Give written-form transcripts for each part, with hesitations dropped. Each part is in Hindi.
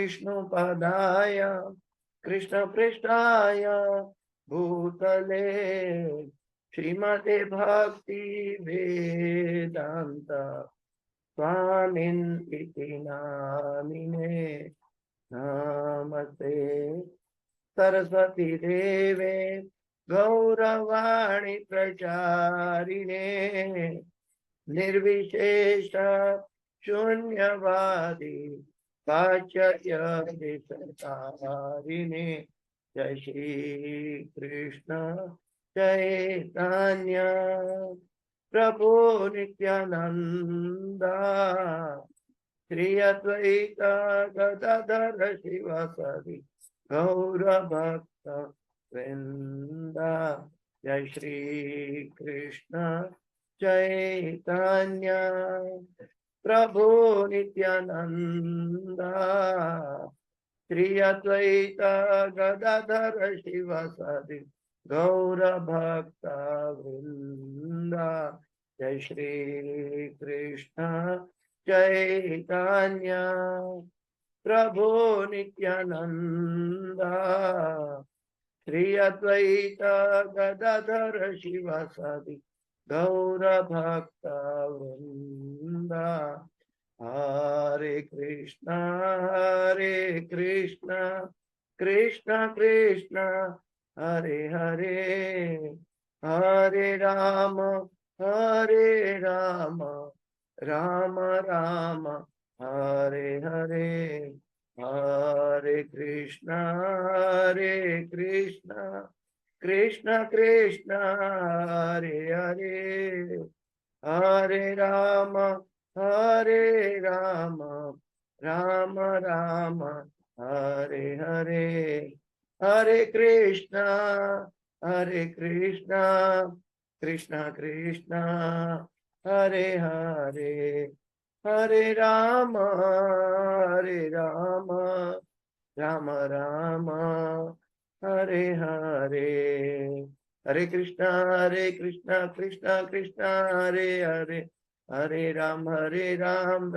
विष्णुपदाय कृष्णपृष्ठाय भूतले श्रीमते भक्ति वेदांत स्वामिन् इति नामिने नमस्ते सरस्वती देवे गौरवाणी प्रचारिणे निर्विशेष शून्यवादी पाश्चात्यदेशतारिणे जय श्री कृष्ण चैतन्य प्रभु नित्यानंद श्री अद्वैत गदाधर शिवासादि गौर भक्त वृंद जय श्री कृष्ण चैतन्य प्रभु नित्यानंद श्री अद्वैत गदाधर शिवासादि गौर भक्त वृंद जय श्री कृष्ण चैतन्य प्रभु नित्यानंद श्री अद्वैत गदाधर शिवासादि गौर भक्त वृंद हरे कृष्ण कृष्ण कृष्ण हरे हरे हरे राम राम राम हरे हरे हरे कृष्ण कृष्ण कृष्ण हरे हरे हरे राम राम राम हरे हरे हरे कृष्ण कृष्ण कृष्ण हरे हरे हरे राम राम राम हरे हरे हरे कृष्ण कृष्ण कृष्ण हरे हरे हरे राम राम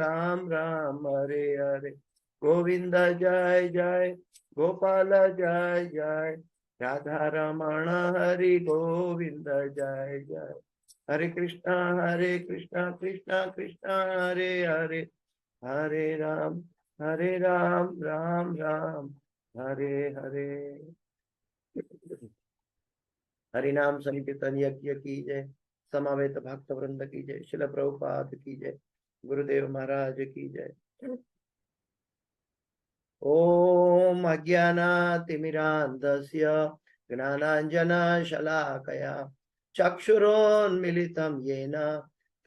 राम हरे हरे गोविंद जय जय गोपाल जय जय राधा रमण हरि गोविंद जय जय हरे कृष्ण कृष्ण कृष्ण हरे हरे हरे राम राम राम हरे हरे हरि नाम संकीर्तन यज्ञ की जय समावेत भक्त वृंद की जय शिल प्रभुपाद की जय गुरुदेव महाराज की जय ओम अज्ञानातिमिरान्धस्य ज्ञानाञ्जनशलाकया चक्षुरोन्मिलितं येन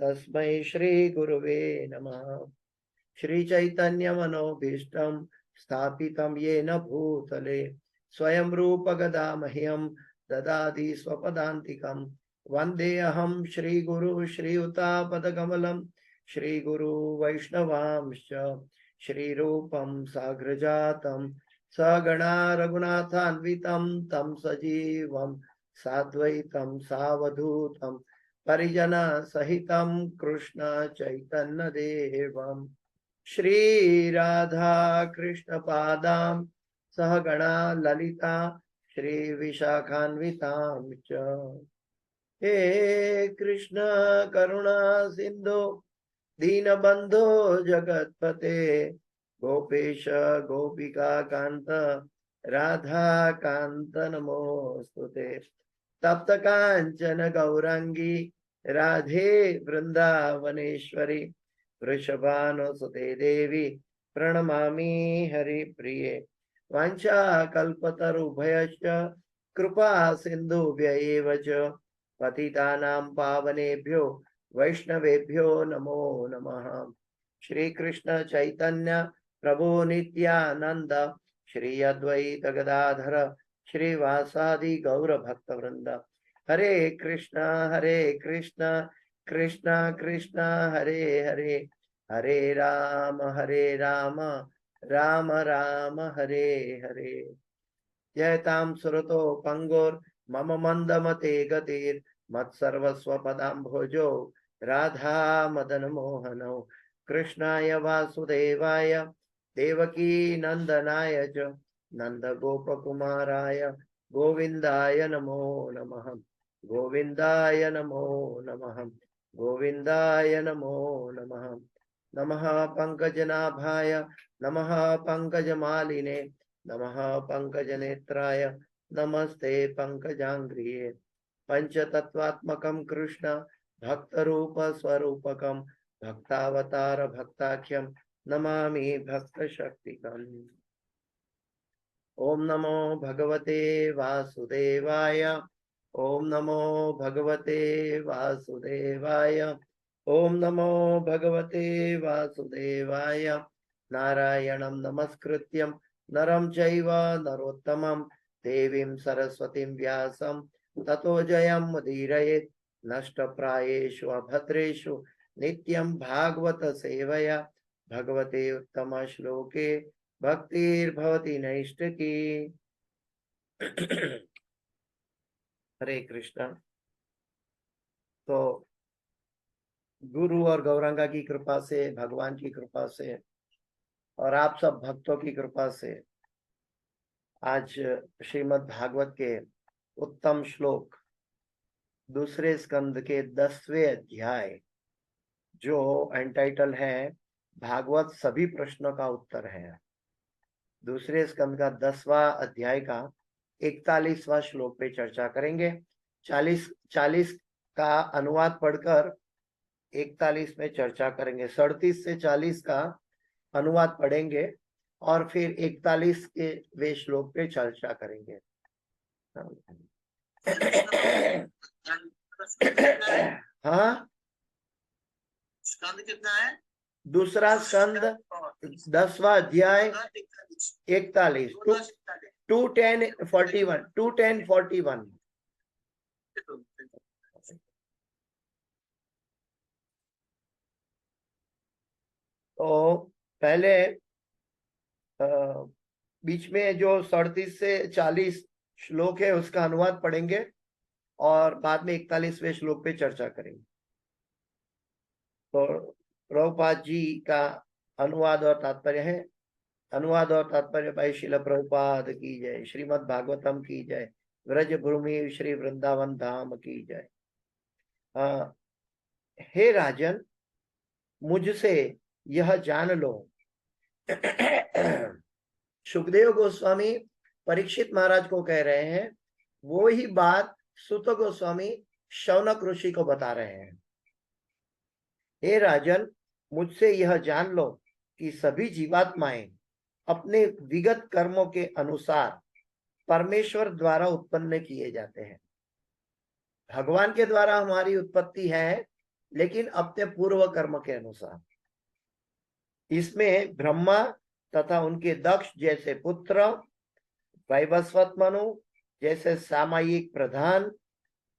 तस्मै श्रीगुरुवे नमः श्रीचैतन्यमनोभीष्टं स्थापितं येन भूतले स्वयं रूप गदा मह्यं ददाति स्वपदान्तिकं वन्देऽहं श्रीगुरु श्रीयुतापदकमलं श्रीगुरु वैष्णवांश्च श्रीरूपं साग्रजातं सगणा रघुनाथान्वितं तं सजीवं साद्वैतं सावधूतं परिजन सहितं कृष्ण चैतन्य देवं श्री राधा कृष्ण पादां सहगणा ललिता श्री विशाखान्वितां च हे कृष्ण करुणा सिंधु दीनबंधो जगतपते गोपेश गोपिका कांत राधा कांत नमोस्तुते। तप्त कांचन गौरांगी राधे वृंदावनेश्वरी वृषभानुसुते देवी प्रणमामि हरिप्रिये। वाञ्छाकल्पतरुभयश्च कृपा सिन्धुभ्य एव च पतितानां पावनेभ्यो वैष्णवेभ्यो नमो नमः। श्री कृष्ण चैतन्य प्रभु नित्यानंद श्री अद्वैत गदाधर श्रीवासादि गौर भक्त वृंद। हरे कृष्ण कृष्ण कृष्ण हरे हरे हरे राम राम राम हरे हरे। जयतां सुरतो पंगोर मम मंदमते गतिर् मत्सर्वस्व पदाम्भोजो राधा मदन मोहनौ कृष्णाय वासुदेवाय देवकी नंदनाय च नंद गोपकुमाराय गोविंदाय नमो नमः गोविंदाय नमो नमः गोविंदाय नमो नमः। नमः पंकजनाभाय नमः पंकजमालिने नमः पंकजनेत्राय नमस्ते पंकजांघ्रिये। पंचतत्वात्मकं कृष्ण भक्तरूप स्वरूपकं भक्तावतार भक्ताख्यं नमामि भक्तशक्तिकम्। ओम नमो भगवते वासुदेवाय ओम नमो भगवते वासुदेवाय ओम नमो भगवते वासुदेवाय। नारायणं नमस्कृत्यं नरं चैव नरोत्तमं देवीं सरस्वतीं व्यासं ततो जयमुदीरयेत्। नष्टप्रायेषु अभद्रेषु नित्यं भागवत सेवया भगवते उत्तम श्लोके भक्तिर्भवति नैष्ठिकी। हरे कृष्ण। तो गुरु और गौरांगा की कृपा से, भगवान की कृपा से और आप सब भक्तों की कृपा से आज श्रीमद् भागवत के उत्तम श्लोक दूसरे स्कंद के 10वें अध्याय जो एंटाइटल है भागवत सभी प्रश्नों का उत्तर है, दूसरे स्कंद का 10वां अध्याय का 41वां श्लोक पे चर्चा करेंगे। 40 का अनुवाद पढ़कर 41 में चर्चा करेंगे। 37 से 40 का अनुवाद पढ़ेंगे और फिर 41 के वे श्लोक पे चर्चा करेंगे। हाँ, स्कंद कितना है? दूसरा स्कंद 10वां अध्याय 41 2:10:41 तो पहले बीच में जो 37 से 40 श्लोक है उसका अनुवाद पढ़ेंगे और बाद में 41वें श्लोक पे चर्चा करेंगे। तो प्रभुपाद जी का अनुवाद और तात्पर्य है। अनुवाद और तात्पर्य भाई शिल प्रभुपाद की जय। श्रीमद् भागवतम की जय। व्रज भूमि श्री वृंदावन धाम की जय। हे राजन, मुझसे यह जान लो। सुखदेव गोस्वामी परीक्षित महाराज को कह रहे हैं, वो ही बात सुत गोस्वामी शौनक ऋषि को बता रहे हैं। हे राजन, मुझसे यह जान लो कि सभी जीवात्माएं अपने विगत कर्मों के अनुसार परमेश्वर द्वारा उत्पन्न किए जाते हैं। भगवान के द्वारा हमारी उत्पत्ति है, लेकिन अपने पूर्व कर्म के अनुसार। इसमें ब्रह्मा तथा उनके दक्ष जैसे पुत्र, वैवस्वत मनु जैसे सामायिक प्रधान,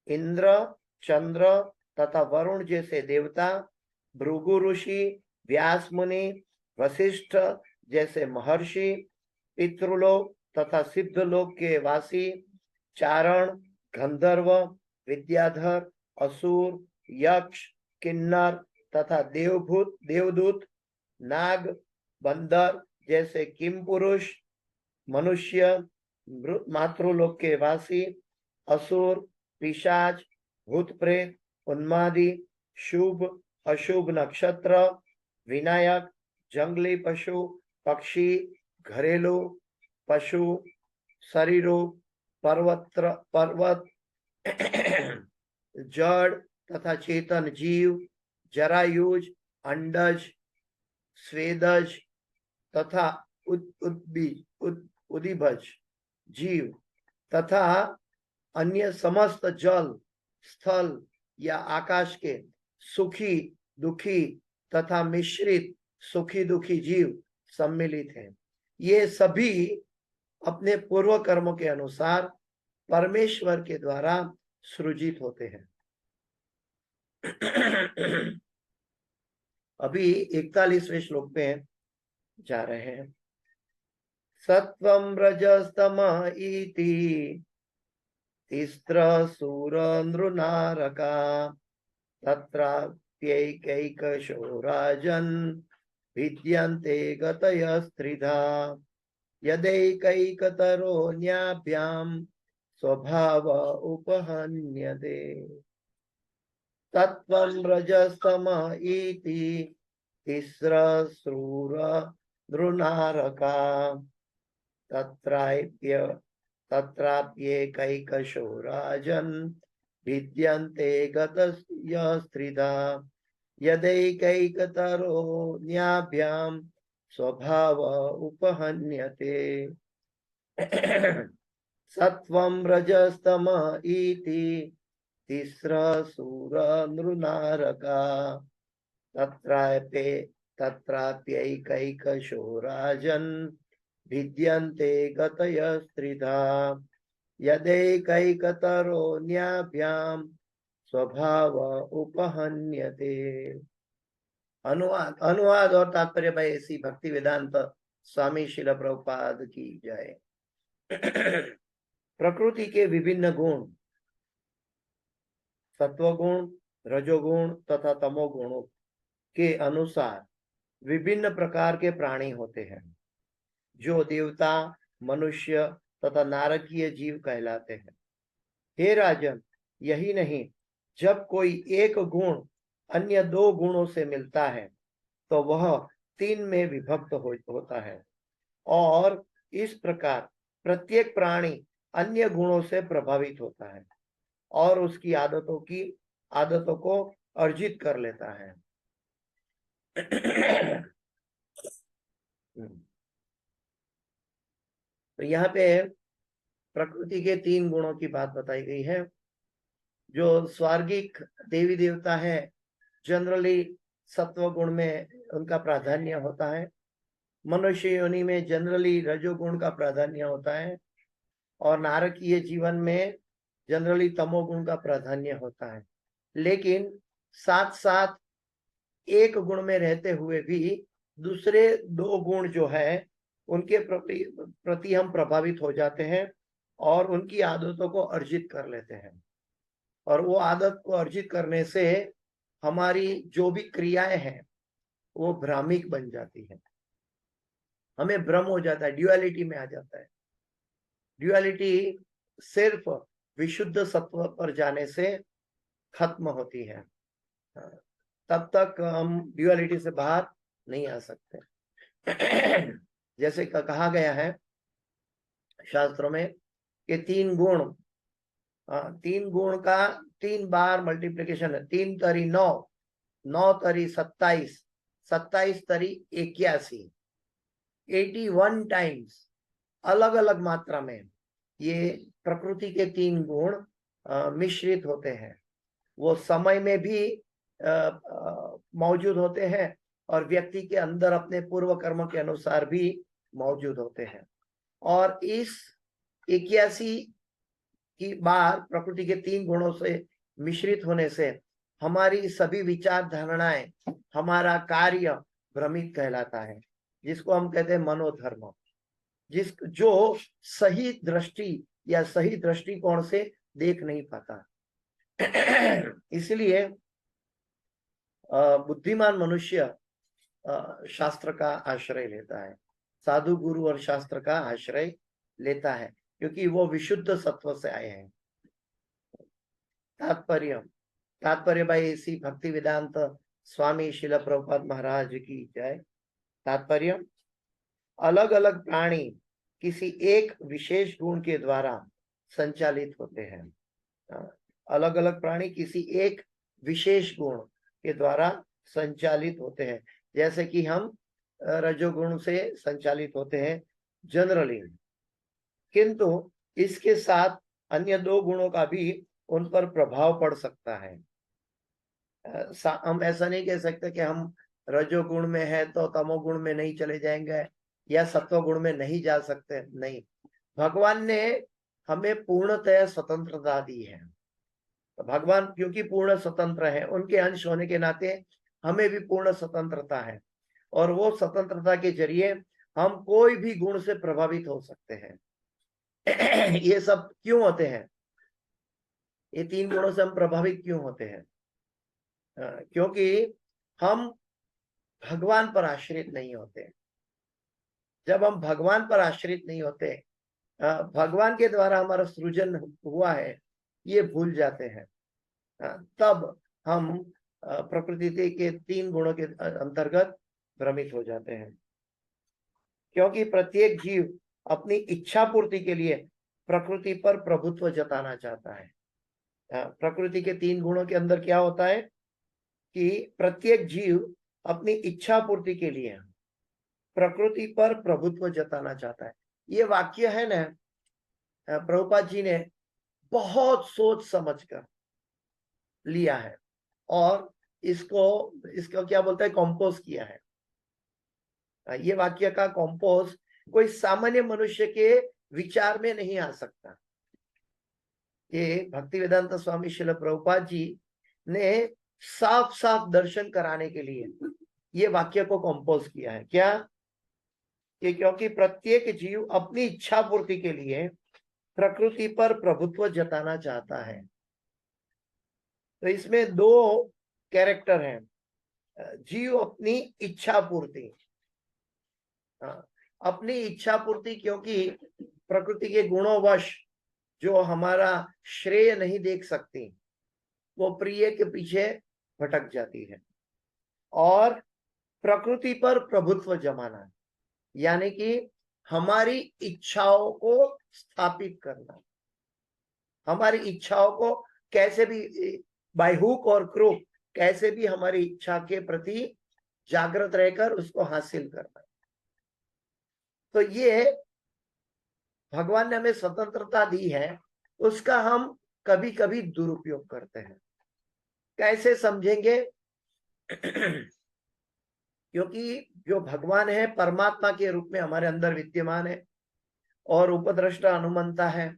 इंद्र, चंद्र तथा वरुण जैसे देवता, भृगु ऋषि, व्यास मुनि, वशिष्ठ जैसे महर्षि, पितृलोक तथा सिद्धलोक के वासी, चारण, गंधर्व, विद्याधर, असुर, यक्ष, किन्नर तथा देवदूत, नाग, बंदर जैसे किम पुरुष, मनुष्य, मातृलोक के वासी, असुर, पिशाच, भूत प्रेत, उन्मादी, शुभ अशुभ नक्षत्र, विनायक, जंगली पशु, पक्षी, घरेलू पशु, शरीरों, पर्वत जड़ तथा चेतन जीव, जरायुज, अंडज, स्वेदज तथा उदिभज जीव तथा अन्य समस्त जल, स्थल या आकाश के सुखी दुखी तथा मिश्रित सुखी दुखी जीव सम्मिलित हैं। ये सभी अपने पूर्व कर्मों के अनुसार परमेश्वर के द्वारा सृजित होते हैं। अभी 41वें श्लोक पे जा रहे हैं। सत्वं रजस्तम इति तिस्र सूर नृनारका तत्राप्यैकैकशो राजन् विद्यन्ते गतयस्त्रिधा यदैकैकतरो न्याभ्यां स्वभाव उपहन्यते। तत्वं रजस्तम इति तिस्र सूर नृनारका तत्राप्यैकैकशो राजन् विद्यन्ते गतयस्त्रिधा यदैकैकतरो न्याभ्यां स्वभाव उपहन्यते। सत्वं रजस्तम इति तिस्र सूर नृनारका तत्राप्यैकैकशो राजन् विद्यन्ते गतयस्त्रिधा यदैकैकतरो न्याभ्यां स्वभाव उपहन्यते। अनुवाद और तात्पर्य भाई ऐसी भक्ति वेदांत स्वामी शिल प्रभुपाद की जय। प्रकृति के विभिन्न गुण, सत्वगुण, रजोगुण तथा तमोगुणों के अनुसार विभिन्न प्रकार के प्राणी होते हैं जो देवता, मनुष्य तथा नारकीय जीव कहलाते हैं। हे राजन, यही नहीं, जब कोई एक गुण अन्य दो गुणों से मिलता है तो वह तीन में विभक्त होता है और इस प्रकार प्रत्येक प्राणी अन्य गुणों से प्रभावित होता है और उसकी आदतों को अर्जित कर लेता है। तो यहाँ पे प्रकृति के तीन गुणों की बात बताई गई है। जो स्वर्गिक देवी देवता है जनरली सत्व गुण में उनका प्राधान्य होता है, मनुष्य योनि में जनरली रजोगुण का प्राधान्य होता है और नारकीय जीवन में जनरली तमोगुण का प्राधान्य होता है। लेकिन साथ साथ एक गुण में रहते हुए भी दूसरे दो गुण जो है उनके प्रति हम प्रभावित हो जाते हैं और उनकी आदतों को अर्जित कर लेते हैं और वो आदत को अर्जित करने से हमारी जो भी क्रियाएं हैं वो भ्रामिक बन जाती है, हमें भ्रम हो जाता है, ड्युअलिटी में आ जाता है। ड्युअलिटी सिर्फ विशुद्ध सत्व पर जाने से खत्म होती है, तब तक हम ड्युअलिटी से बाहर नहीं आ सकते। जैसे कहा गया है शास्त्रों में कि तीन गुण का 3 बार मल्टीप्लिकेशन है। 3 तरी 9, 9 तरी 27, 27 तरी 81, 81 टाइम्स अलग अलग मात्रा में ये प्रकृति के तीन गुण मिश्रित होते हैं। वो समय में भी मौजूद होते हैं और व्यक्ति के अंदर अपने पूर्व कर्म के अनुसार भी मौजूद होते हैं। और इस 81 की बार प्रकृति के तीन गुणों से मिश्रित होने से हमारी सभी विचार धारणाएं, हमारा कार्य भ्रमित कहलाता है, जिसको हम कहते हैं मनोधर्म, जो सही दृष्टि या सही दृष्टिकोण से देख नहीं पाता। इसलिए बुद्धिमान मनुष्य शास्त्र का आश्रय लेता है, साधु गुरु और शास्त्र का आश्रय लेता है, क्योंकि वो विशुद्ध सत्व से आए हैं। तात्पर्य भाई इसी भक्ति वेदांत स्वामी शिल प्रभुपाद महाराज की जय। तात्पर्य, अलग अलग प्राणी किसी एक विशेष गुण के द्वारा संचालित होते हैं। अलग अलग प्राणी किसी एक विशेष गुण के द्वारा संचालित होते हैं। जैसे कि हम रजोगुण से संचालित होते हैं जनरली, किंतु इसके साथ अन्य दो गुणों का भी उन पर प्रभाव पड़ सकता है। हम ऐसा नहीं कह सकते कि हम रजोगुण में है तो तमोगुण में नहीं चले जाएंगे या सत्वगुण में नहीं जा सकते, नहीं। भगवान ने हमें पूर्णतः स्वतंत्रता दी है। तो भगवान क्योंकि पूर्ण स्वतंत्र है, उनके अंश होने के नाते हमें भी पूर्ण स्वतंत्रता है, और वो स्वतंत्रता के जरिए हम कोई भी गुण से प्रभावित हो सकते हैं। ये सब क्यों होते हैं? ये तीन गुणों से हम प्रभावित क्यों होते हैं? क्योंकि हम भगवान पर आश्रित नहीं होते। जब हम भगवान पर आश्रित नहीं होते, भगवान के द्वारा हमारा सृजन हुआ है ये भूल जाते हैं, तब हम प्रकृति के तीन गुणों के अंतर्गत भ्रमित हो जाते हैं। क्योंकि प्रत्येक जीव अपनी इच्छा पूर्ति के लिए प्रकृति पर प्रभुत्व जताना चाहता है। प्रकृति के तीन गुणों के अंदर क्या होता है कि प्रत्येक जीव अपनी इच्छा पूर्ति के लिए प्रकृति पर प्रभुत्व जताना चाहता है। ये वाक्य है ना, प्रभुपाद जी ने बहुत सोच समझकर लिया है और इसको क्या बोलते हैं, कंपोज किया है। ये वाक्य का कंपोज कोई सामान्य मनुष्य के विचार में नहीं आ सकता। ये भक्ति वेदांत स्वामी शिल प्रभुपाद जी ने साफ साफ दर्शन कराने के लिए ये वाक्य को कंपोज किया है। क्या? कि क्योंकि प्रत्येक जीव अपनी इच्छा पूर्ति के लिए प्रकृति पर प्रभुत्व जताना चाहता है। तो इसमें दो कैरेक्टर हैं, जीव अपनी इच्छा पूर्ति, अपनी इच्छा पूर्ति, क्योंकि प्रकृति के गुणों-वश जो हमारा श्रेय नहीं देख सकती वो प्रिय के पीछे भटक जाती है। और प्रकृति पर प्रभुत्व जमाना यानी कि हमारी इच्छाओं को स्थापित करना, हमारी इच्छाओं को कैसे भी बाय हुक और क्रूक कैसे भी हमारी इच्छा के प्रति जागृत रहकर उसको हासिल करना। तो ये भगवान ने हमें स्वतंत्रता दी है, उसका हम कभी कभी दुरुपयोग करते हैं। कैसे समझेंगे? क्योंकि जो भगवान है परमात्मा के रूप में हमारे अंदर विद्यमान है और उपद्रष्टा हनुमंता है,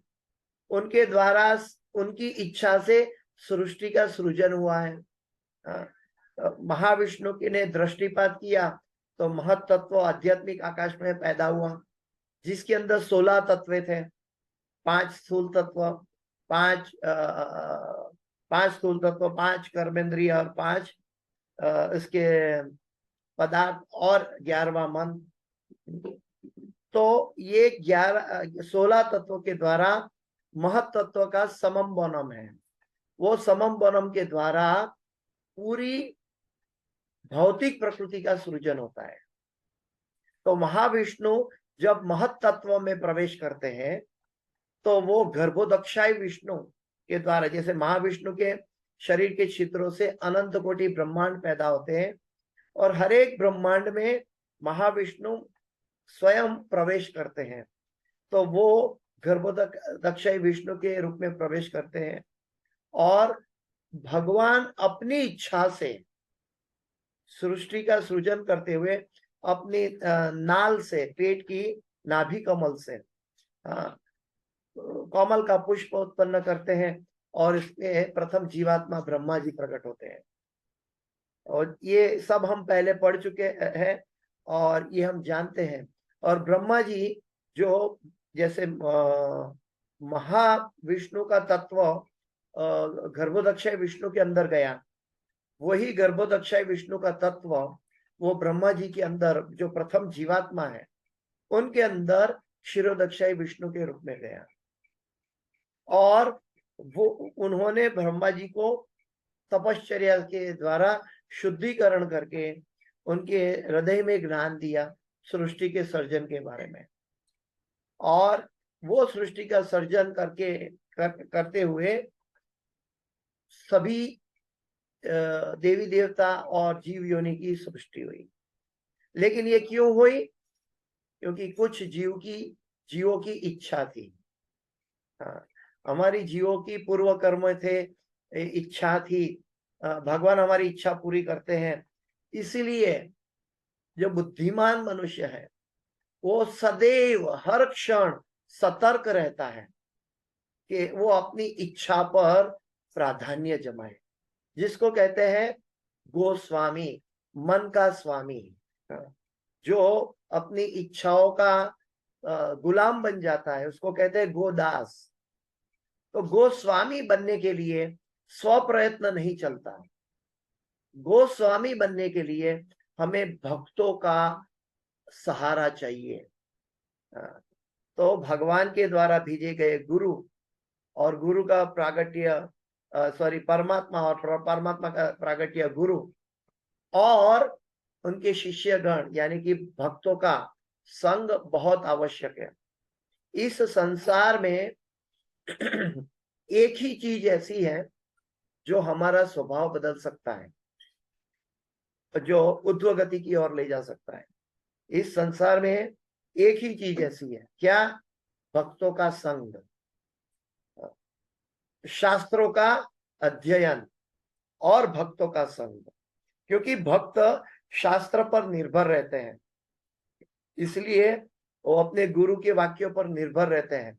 उनके द्वारा उनकी इच्छा से सृष्टि का सृजन हुआ है। महाविष्णु ने दृष्टिपात किया तो महत तत्व आध्यात्मिक आकाश में पैदा हुआ, जिसके अंदर 16 तत्व थे, 5 स्थूल तत्व, 5 स्थूल तत्व, 5 कर्मेंद्रिय और 5 इसके पदार्थ और 11वां मन। तो ये 16 तत्वों के द्वारा महत तत्व का समम बनम है। वो समम बनम के द्वारा पूरी भौतिक प्रकृति का सृजन होता है। तो महाविष्णु जब महत तत्व में प्रवेश करते हैं तो वो गर्भोदक्षाई विष्णु के द्वारा, जैसे महाविष्णु के शरीर के छिद्रों से अनंत कोटि ब्रह्मांड पैदा होते हैं और हर एक ब्रह्मांड में महाविष्णु स्वयं प्रवेश करते हैं, तो वो गर्भोदक्षाई विष्णु के रूप में प्रवेश करते हैं और भगवान अपनी इच्छा से सृष्टि का सृजन करते हुए अपनी नाल से, पेट की नाभि कमल से कमल का पुष्प उत्पन्न करते हैं और इसमें प्रथम जीवात्मा ब्रह्मा जी प्रकट होते हैं। और ये सब हम पहले पढ़ चुके हैं और ये हम जानते हैं। और ब्रह्मा जी जो जैसे महाविष्णु का तत्व गर्भोदक्षाई विष्णु के अंदर गया, वही गर्भोदक्षाई विष्णु का तत्व वो ब्रह्मा जी के अंदर जो प्रथम जीवात्मा है उनके अंदर क्षीरोदक्षाई विष्णु के रूप में गया। और वो उन्होंने ब्रह्मा जी को तपश्चर्या के द्वारा शुद्धिकरण करके उनके हृदय में ज्ञान दिया सृष्टि के सर्जन के बारे में, और वो सृष्टि का सर्जन करते हुए सभी देवी देवता और जीव योनि की सृष्टि हुई। लेकिन ये क्यों हुई? क्योंकि कुछ जीवों की इच्छा थी। हाँ, हमारी जीवों की पूर्व कर्म थे, इच्छा थी। भगवान हमारी इच्छा पूरी करते हैं। इसीलिए जो बुद्धिमान मनुष्य है वो सदैव हर क्षण सतर्क रहता है कि वो अपनी इच्छा पर प्राधान्य जमाए, जिसको कहते हैं गोस्वामी, मन का स्वामी। जो अपनी इच्छाओं का गुलाम बन जाता है उसको कहते हैं गोदास। तो गोस्वामी बनने के लिए स्व प्रयत्न नहीं चलता। गोस्वामी बनने के लिए हमें भक्तों का सहारा चाहिए। तो भगवान के द्वारा भेजे गए गुरु और गुरु का प्रागट्य परमात्मा और परमात्मा का प्रागट्य गुरु और उनके शिष्यगण यानी कि भक्तों का संग बहुत आवश्यक है। इस संसार में एक ही चीज ऐसी है जो हमारा स्वभाव बदल सकता है, जो ऊर्ध्व गति की ओर ले जा सकता है। इस संसार में एक ही चीज ऐसी है, क्या? भक्तों का संग, शास्त्रों का अध्ययन और भक्तों का संग। क्योंकि भक्त शास्त्र पर निर्भर रहते हैं, इसलिए वो अपने गुरु के वाक्यों पर निर्भर रहते हैं।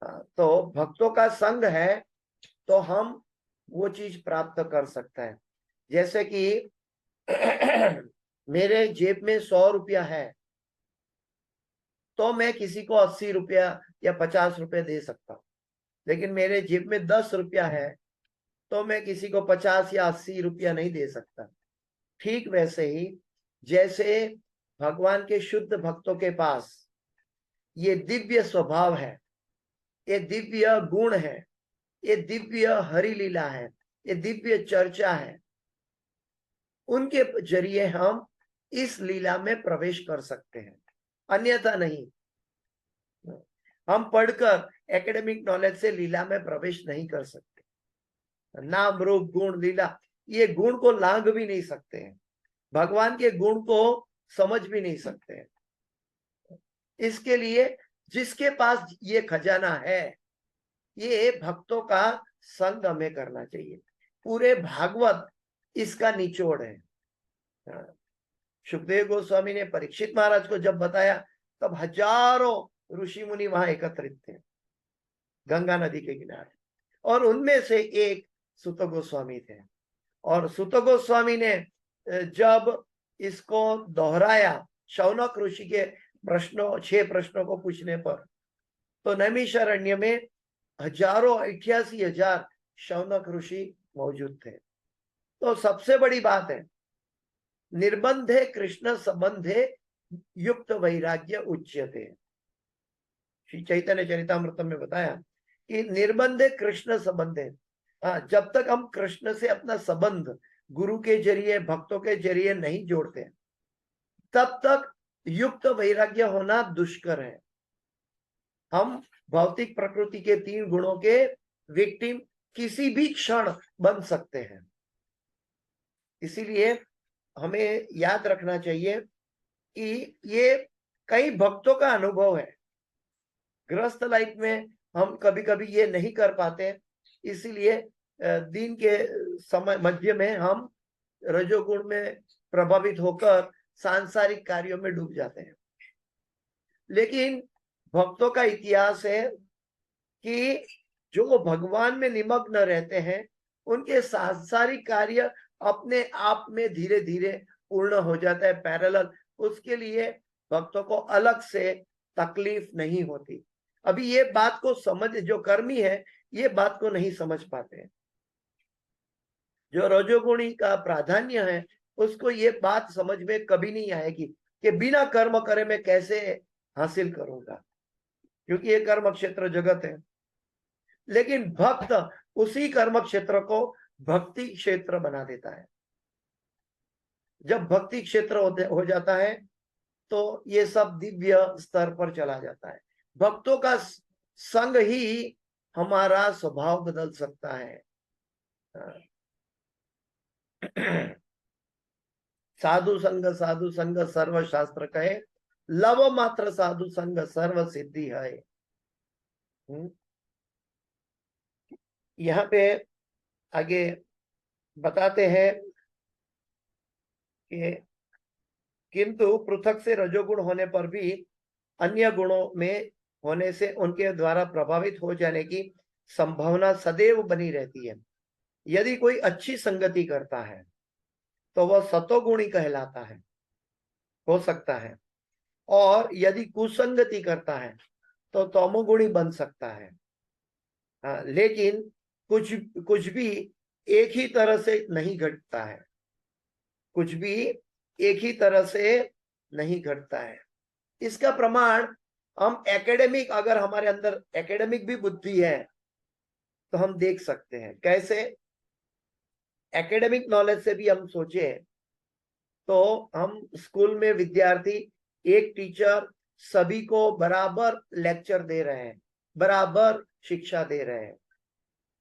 तो भक्तों का संग है तो हम वो चीज प्राप्त कर सकते हैं। जैसे कि मेरे जेब में 100 रुपया है तो मैं किसी को 80 रुपया या 50 रुपए दे सकता हूँ। लेकिन मेरे जेब में 10 रुपया है तो मैं किसी को 50 या 80 रुपया नहीं दे सकता। ठीक वैसे ही जैसे भगवान के शुद्ध भक्तों के पास ये दिव्य स्वभाव है, ये दिव्य गुण है, ये दिव्य हरि लीला है, ये दिव्य चर्चा है, उनके जरिए हम इस लीला में प्रवेश कर सकते हैं, अन्यथा नहीं। हम पढ़कर एकेडमिक नॉलेज से लीला में प्रवेश नहीं कर सकते। नाम रूप गुण लीला, ये गुण को लांघ भी नहीं सकते हैं, भगवान के गुण को समझ भी नहीं सकते हैं। इसके लिए जिसके पास ये खजाना है, ये भक्तों का संग हमें करना चाहिए। पूरे भागवत इसका निचोड़ है। सुखदेव गोस्वामी ने परीक्षित महाराज को जब बताया तब हजारों ऋषि मुनि वहां एकत्रित थे गंगा नदी के किनारे, और उनमें से एक सुत गोस्वामी थे। और सुत गोस्वामी ने जब इसको दोहराया शौनक ऋषि के 6 प्रश्नों को पूछने पर, तो नैमिषारण्य में 88,000 शौनक ऋषि मौजूद थे। तो सबसे बड़ी बात है, निर्बंधे कृष्ण संबंधे युक्त वैराग्य उच्यते। श्री चैतन्य चरितामृत में बताया कि निर्बंधे कृष्ण संबंधे, जब तक हम कृष्ण से अपना संबंध गुरु के जरिए भक्तों के जरिए नहीं जोड़ते तब तक युक्त वैराग्य होना दुष्कर है। हम भौतिक प्रकृति के 3 गुणों के विक्टिम किसी भी क्षण बन सकते हैं। इसीलिए हमें याद रखना चाहिए कि ये कई भक्तों का अनुभव है। गृहस्थ लाइफ में हम कभी कभी ये नहीं कर पाते, इसीलिए दिन के समय मध्य में हम रजोगुण में प्रभावित होकर सांसारिक कार्यों में डूब जाते हैं। लेकिन भक्तों का इतिहास है कि जो भगवान में निमग्न रहते हैं उनके सांसारिक कार्य अपने आप में धीरे धीरे पूर्ण हो जाता है, पैरेलल। उसके लिए भक्तों को अलग से तकलीफ नहीं होती। अभी ये बात को समझ, जो कर्मी है ये बात को नहीं समझ पाते। जो रजोगुणी का प्राधान्य है उसको ये बात समझ में कभी नहीं आएगी कि बिना कर्म करे मैं कैसे हासिल करूंगा, क्योंकि ये कर्म क्षेत्र जगत है। लेकिन भक्त उसी कर्म क्षेत्र को भक्ति क्षेत्र बना देता है। जब भक्ति क्षेत्र हो जाता है तो ये सब दिव्य स्तर पर चला जाता है। भक्तों का संग ही हमारा स्वभाव बदल सकता है। साधु संग सर्व शास्त्र कहे, लव मात्र साधु संग सर्व सिद्धि है। यहाँ पे आगे बताते हैं कि किंतु पृथक से रजोगुण होने पर भी अन्य गुणों में होने से उनके द्वारा प्रभावित हो जाने की संभावना सदैव बनी रहती है। यदि कोई अच्छी संगति करता है तो वह सतोगुणी कहलाता है, हो सकता है, और यदि कुसंगति करता है तो तमोगुणी बन सकता है। लेकिन कुछ भी एक ही तरह से नहीं घटता है, कुछ भी एक ही तरह से नहीं घटता है। इसका प्रमाण हम एकेडमिक, अगर हमारे अंदर एकेडमिक भी बुद्धि है तो हम देख सकते हैं। कैसे? एकेडमिक नॉलेज से भी हम सोचे तो हम स्कूल में विद्यार्थी, एक टीचर सभी को बराबर लेक्चर दे रहे हैं, बराबर शिक्षा दे रहे हैं,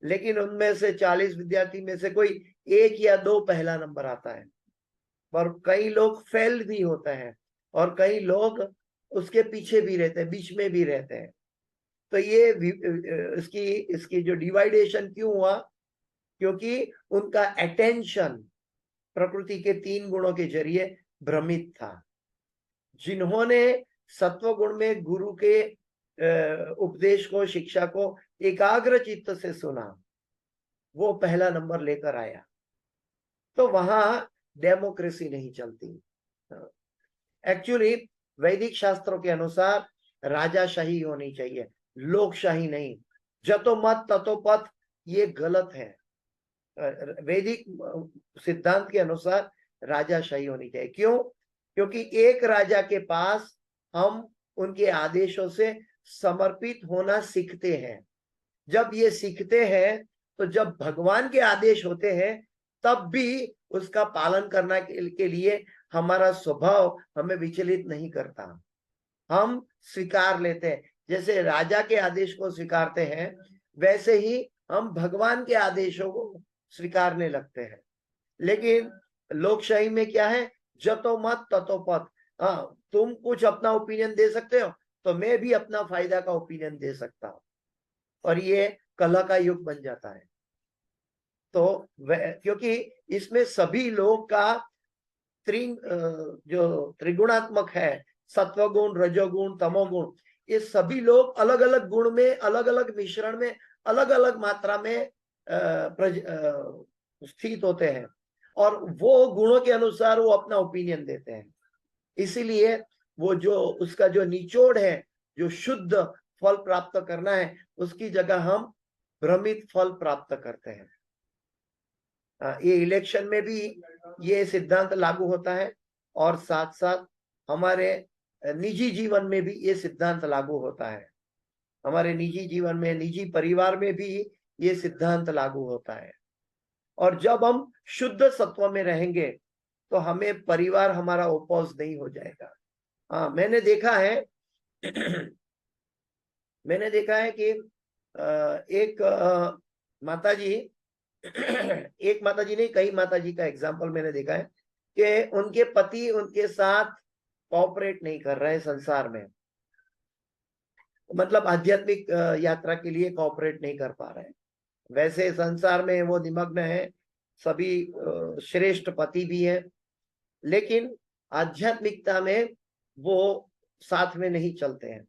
लेकिन उनमें से 40 विद्यार्थी में से कोई 1 या 2 पहला नंबर आता है, पर कई लोग फेल भी होते हैं और कई लोग उसके पीछे भी रहते हैं, बीच में भी रहते हैं। तो ये इसकी जो डिवाइडेशन क्यों हुआ? क्योंकि उनका अटेंशन प्रकृति के 3 गुणों के जरिए भ्रमित था। जिन्होंने सत्व गुण में गुरु के उपदेश को, शिक्षा को एकाग्र चित्त से सुना, वो पहला नंबर लेकर आया। तो वहां डेमोक्रेसी नहीं चलती। एक्चुअली वैदिक शास्त्रों के अनुसार राजाशाही होनी चाहिए, लोकशाही नहीं। जतो मत ततो पथ, ये गलत है। वैदिक सिद्धांत के अनुसार राजाशाही होनी चाहिए। क्यों? क्योंकि एक राजा के पास हम उनके आदेशों से समर्पित होना सीखते हैं। जब ये सीखते हैं तो जब भगवान के आदेश होते हैं तब भी उसका पालन करना के लिए हमारा स्वभाव हमें विचलित नहीं करता, हम स्वीकार लेते हैं। जैसे राजा के आदेश को स्वीकारते हैं, वैसे ही हम भगवान के आदेशों को स्वीकारने लगते हैं। लेकिन लोकशाही में क्या है? जतो मत ततो पथ। हाँ, तुम कुछ अपना ओपिनियन दे सकते हो तो मैं भी अपना फायदा का ओपिनियन दे सकता हूं, और ये कलह का युग बन जाता है। तो क्योंकि इसमें सभी लोग का जो त्रिगुणात्मक है, सत्वगुण, रजोगुण, तमोगुण, ये सभी लोग अलग अलग गुण में, अलग अलग मिश्रण में, अलग अलग मात्रा में स्थित होते हैं, और वो गुणों के अनुसार वो अपना ओपिनियन देते हैं। इसीलिए वो जो उसका जो निचोड़ है, जो शुद्ध फल प्राप्त करना है, उसकी जगह हम भ्रमित फल प्राप्त करते हैं। ये इलेक्शन में भी ये सिद्धांत लागू होता है, और साथ साथ हमारे निजी जीवन में भी ये सिद्धांत लागू होता है। हमारे निजी जीवन में, निजी परिवार में भी ये सिद्धांत लागू होता है। और जब हम शुद्ध सत्व में रहेंगे तो हमें परिवार हमारा ओपोज नहीं हो जाएगा। हाँ, मैंने देखा है मैंने देखा है कि एक माताजी एक माताजी नहीं, कई माताजी का एग्जाम्पल मैंने देखा है कि उनके पति उनके साथ कोऑपरेट नहीं कर रहे हैं संसार में, मतलब आध्यात्मिक यात्रा के लिए कोऑपरेट नहीं कर पा रहे हैं। वैसे संसार में वो निमग्न है, सभी श्रेष्ठ पति भी है, लेकिन आध्यात्मिकता में वो साथ में नहीं चलते हैं।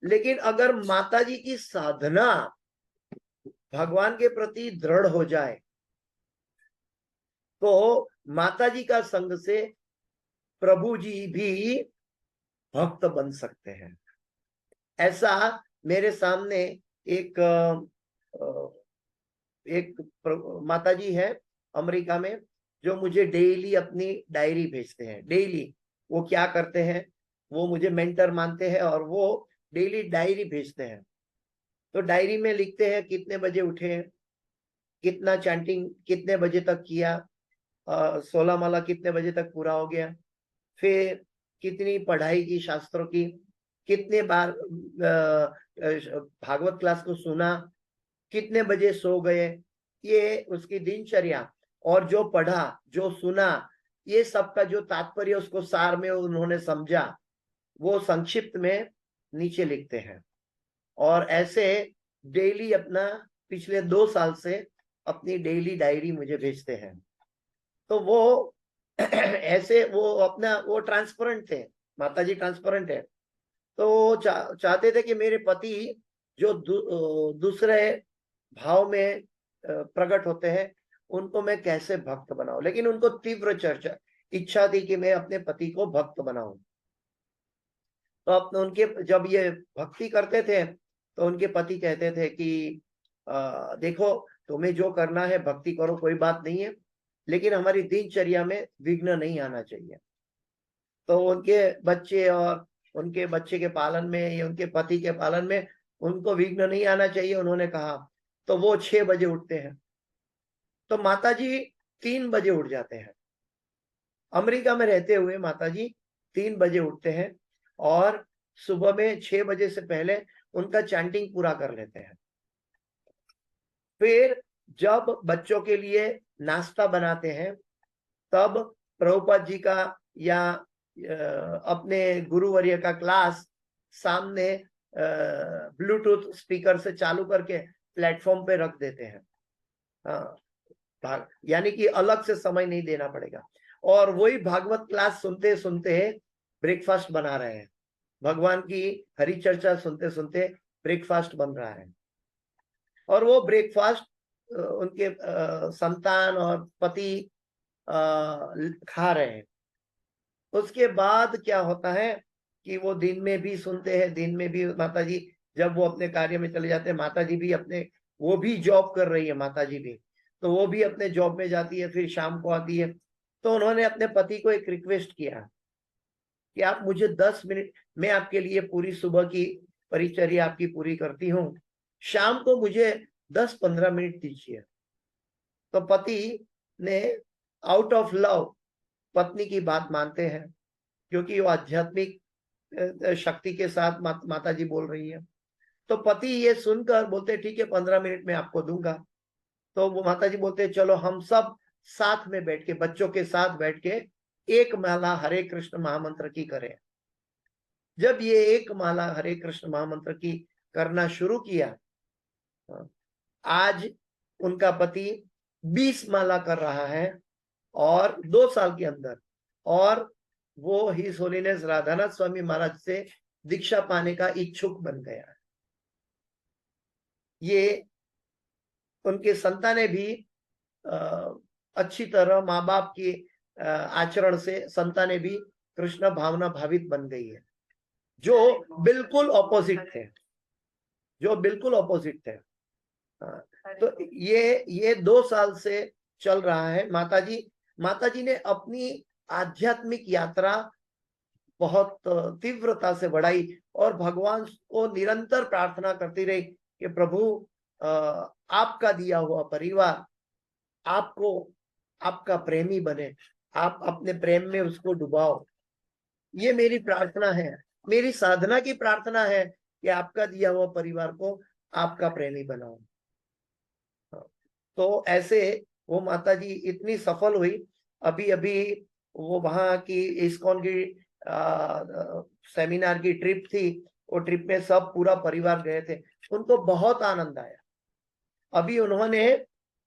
लेकिन अगर माताजी की साधना भगवान के प्रति दृढ़ हो जाए तो माताजी का संग से प्रभु जी भी भक्त बन सकते हैं। ऐसा मेरे सामने एक माताजी है अमेरिका में, जो मुझे डेली अपनी डायरी भेजते हैं। डेली वो क्या करते हैं, वो मुझे मेंटर मानते हैं और वो डेली डायरी भेजते हैं। तो डायरी में लिखते हैं कितने बजे उठे, कितना चैंटिंग कितने बजे तक किया, 16 माला कितने बजे तक पूरा हो गया, फिर कितनी पढ़ाई की शास्त्रों की, कितने बार भागवत क्लास को सुना, कितने बजे सो गए, ये उसकी दिनचर्या। और जो पढ़ा जो सुना, ये सब का जो तात्पर्य उसको सार में उन्होंने समझा, वो संक्षिप्त में नीचे लिखते हैं। और ऐसे डेली अपना पिछले 2 साल से अपनी डेली डायरी मुझे भेजते हैं। तो वो ऐसे वो अपना वो ट्रांसपेरेंट थे, माताजी ट्रांसपेरेंट है। तो चाहते थे कि मेरे पति जो दूसरे भाव में प्रकट होते हैं, उनको मैं कैसे भक्त बनाऊं। लेकिन उनको तीव्र चर्चा इच्छा थी कि मैं अपने पति को भक्त बनाऊं। तो अपने उनके जब ये भक्ति करते थे तो उनके पति कहते थे कि देखो, तुम्हें जो करना है भक्ति करो, कोई बात नहीं है, लेकिन हमारी दिनचर्या में विघ्न नहीं आना चाहिए। तो उनके बच्चे और उनके बच्चे के पालन में या उनके पति के पालन में उनको विघ्न नहीं आना चाहिए, उन्होंने कहा। तो वो 6 बजे उठते हैं, तो माताजी 3 बजे उठ जाते हैं। अमेरिका में रहते हुए माताजी 3 बजे उठते हैं और सुबह में 6 बजे से पहले उनका चैंटिंग पूरा कर लेते हैं। फिर जब बच्चों के लिए नाश्ता बनाते हैं, तब प्रभुपाद जी का या अपने गुरुवर्य का क्लास सामने ब्लूटूथ स्पीकर से चालू करके प्लेटफॉर्म पे रख देते हैं। यानी कि अलग से समय नहीं देना पड़ेगा। और वही भागवत क्लास सुनते सुनते ब्रेकफास्ट बना रहे हैं, भगवान की हरि चर्चा सुनते सुनते ब्रेकफास्ट बन रहा है। और वो ब्रेकफास्ट उनके संतान और पति खा रहे हैं। उसके बाद क्या होता है कि वो दिन में भी सुनते हैं, दिन में भी माताजी जब वो अपने कार्य में चले जाते हैं, माताजी भी अपने, वो भी जॉब कर रही है माताजी भी, तो वो भी अपने जॉब में जाती है, फिर शाम को आती है। तो उन्होंने अपने पति को एक रिक्वेस्ट किया कि आप मुझे 10 मिनट, मैं आपके लिए पूरी सुबह की परिचर्या आपकी पूरी करती हूँ, शाम को मुझे 10-15 मिनट दीजिए। तो पति ने आउट ऑफ लव पत्नी की बात मानते हैं, क्योंकि वो आध्यात्मिक शक्ति के साथ माता जी बोल रही है। तो पति ये सुनकर बोलते ठीक है, 15 मिनट में आपको दूंगा। तो वो माता जी बोलते चलो हम सब साथ में बैठ के, बच्चों के साथ बैठ के एक माला हरे कृष्ण महामंत्र की करें। जब ये एक माला हरे कृष्ण महामंत्र की करना शुरू किया, आज उनका पति 20 माला कर रहा है और 2 साल के अंदर, और वो हिज होलीनेस राधानाथ स्वामी महाराज से दीक्षा पाने का इच्छुक बन गया। ये उनके संतानें भी अच्छी तरह माँ बाप के आचरण से संतानें भी कृष्ण भावना भावित बन गई है, जो बिल्कुल ऑपोजिट थे, जो बिल्कुल ऑपोजिट थे। तो ये 2 साल से चल रहा है। माताजी ने अपनी आध्यात्मिक यात्रा बहुत तीव्रता से बढ़ाई और भगवान को निरंतर प्रार्थना करती रही कि प्रभु आपका दिया हुआ परिवार आपको, आपका प्रेमी बने, आप अपने प्रेम में उसको डुबाओ। ये मेरी प्रार्थना है, मेरी साधना की प्रार्थना है कि आपका दिया हुआ परिवार को आपका प्रेमी बनाओ। तो ऐसे वो माताजी इतनी सफल हुई। अभी अभी वो वहां की इस्कॉन की सेमिनार की ट्रिप थी, वो ट्रिप में सब पूरा परिवार गए थे, उनको बहुत आनंद आया। अभी उन्होंने